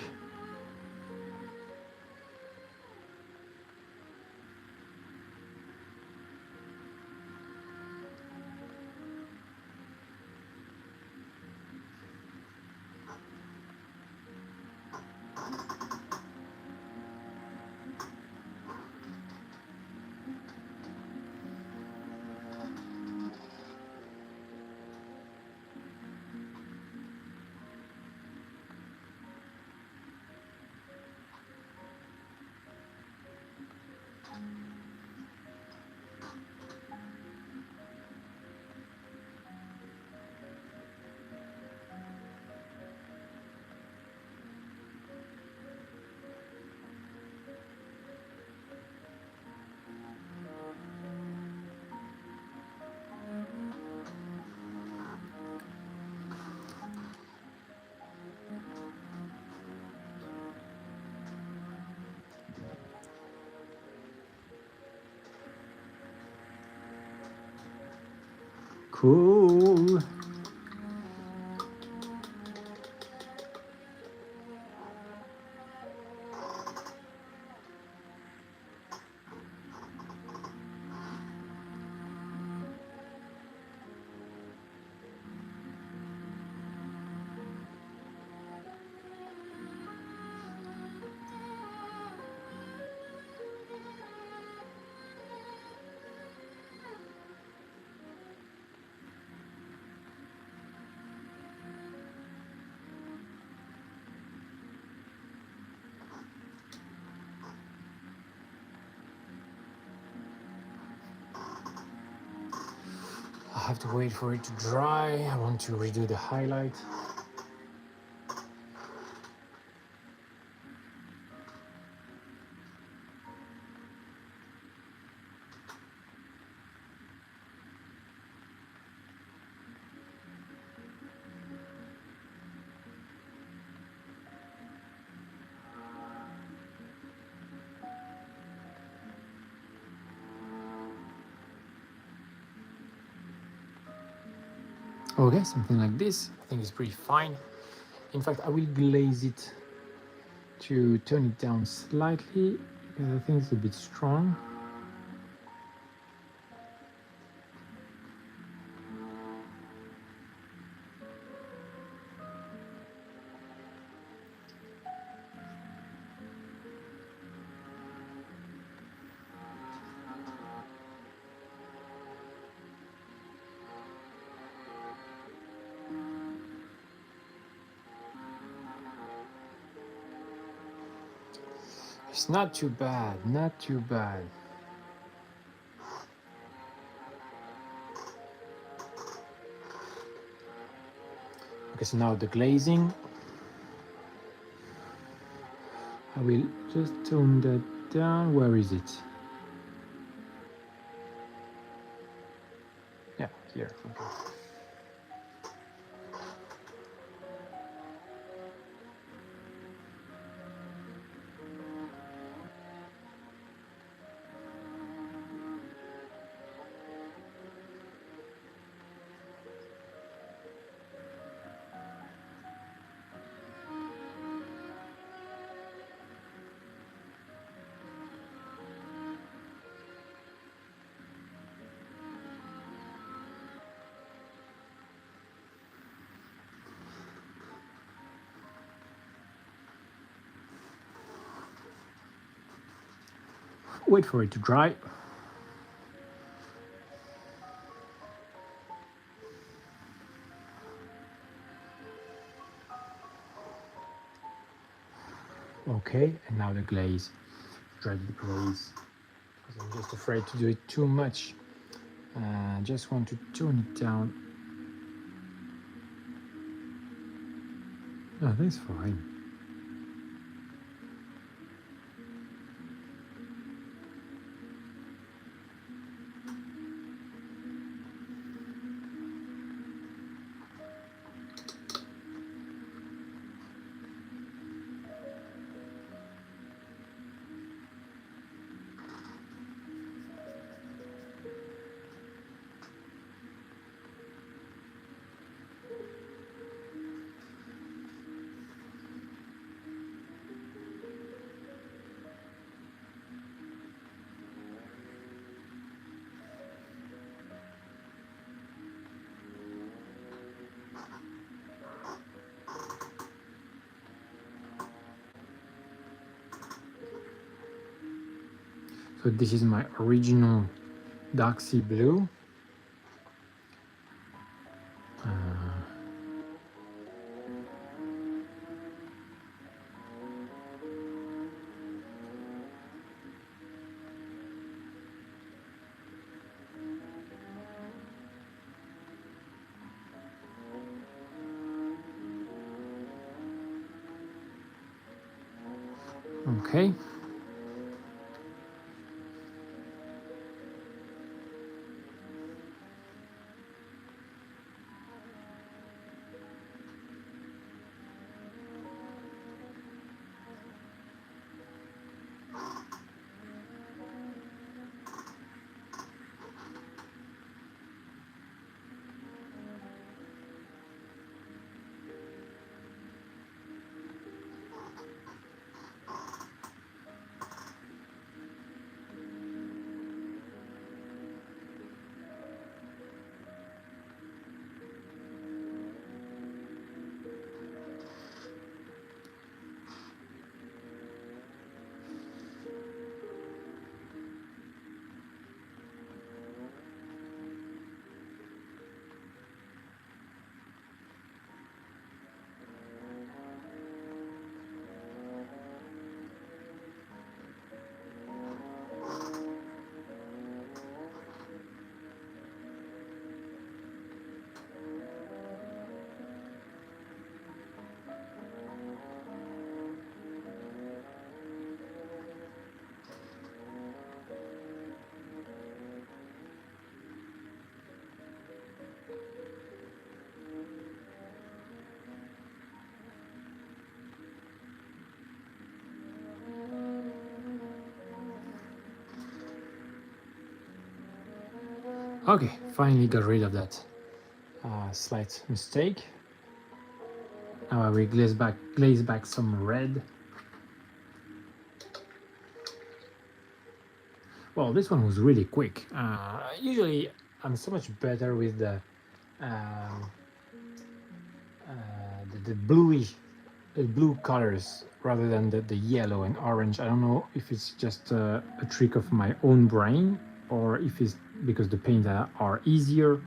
Cool. have to wait for it to dry. I want to redo the highlight. Okay, something like this. I think it's pretty fine. In fact, I will glaze it to turn it down slightly because I think it's a bit strong. It's not too bad, not too bad. Okay, so now the glazing. I will just tone that down. Where is it? Yeah, here. Okay. Wait for it to dry. Okay, and now the glaze. Dry the glaze. Because I'm just afraid to do it too much. I just want to tone it down. No, that's fine. So this is my original dark sea blue. Okay. Okay, finally got rid of that slight mistake. Now I will glaze back some red. Well, this one was really quick. Usually I'm so much better with um, the blue colors rather than the yellow and orange. I don't know if it's just a trick of my own brain or if it's because the paints are easier.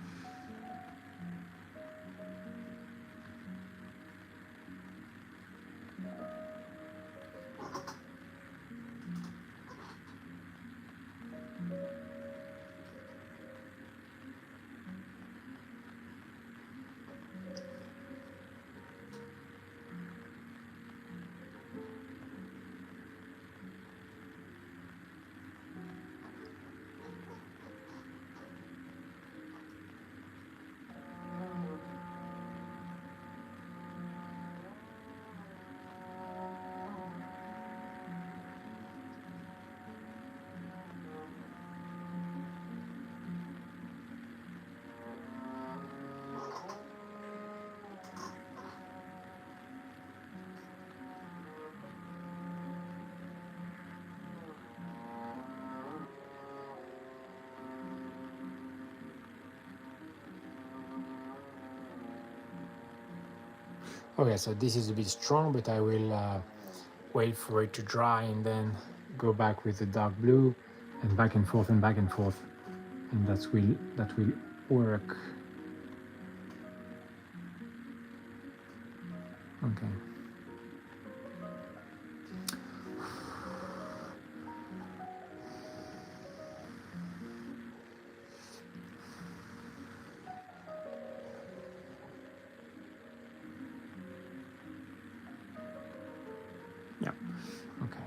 Okay, so this is a bit strong, but I will wait for it to dry and then go back with the dark blue and back and forth and back and forth, and that will work. Okay. Yeah. Okay.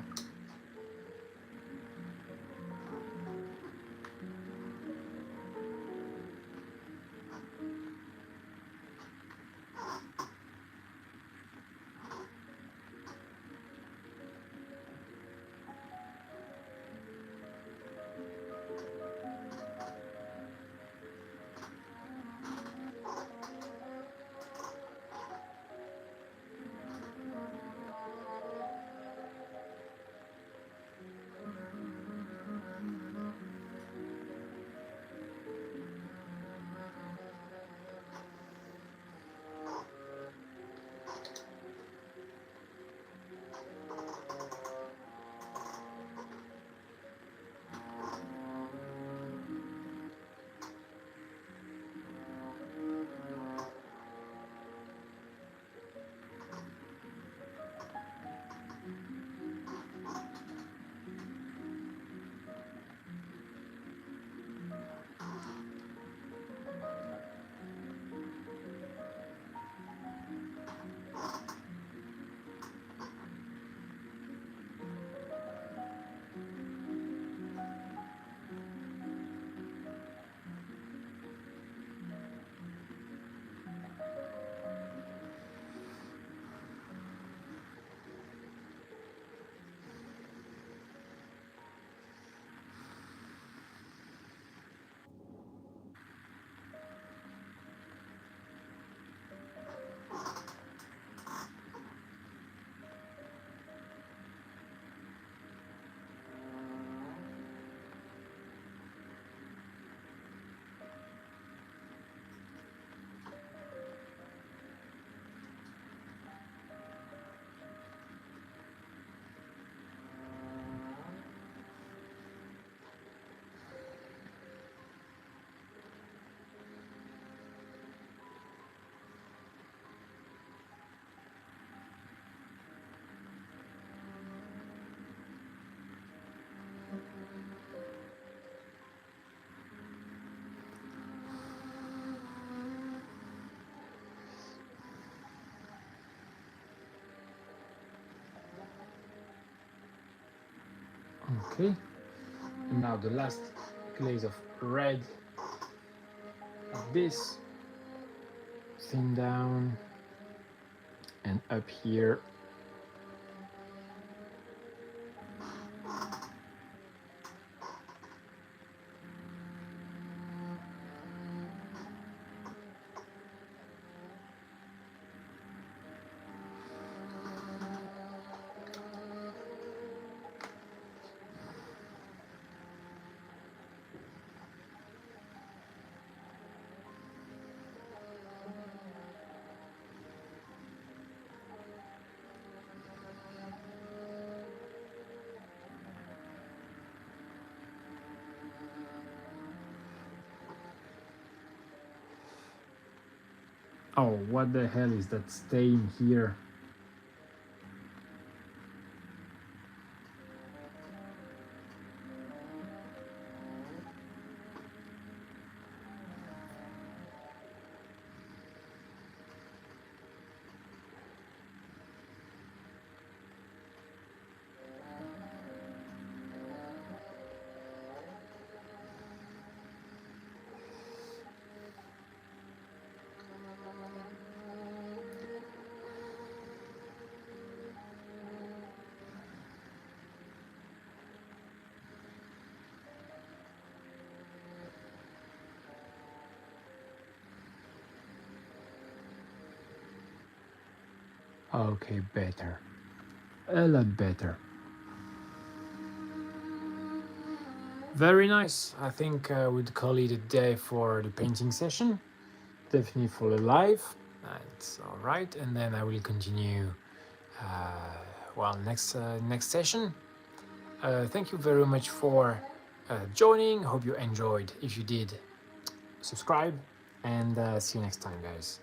Okay. And now the last glaze of red, like this, thin down and up here. Oh, what the hell is that stain here? Okay, better. A lot better. Very nice. I think we'd call it a day for the painting session. Definitely for the live. It's all right. And then I will continue, next session. Thank you very much for joining. Hope you enjoyed. If you did, subscribe and see you next time, guys.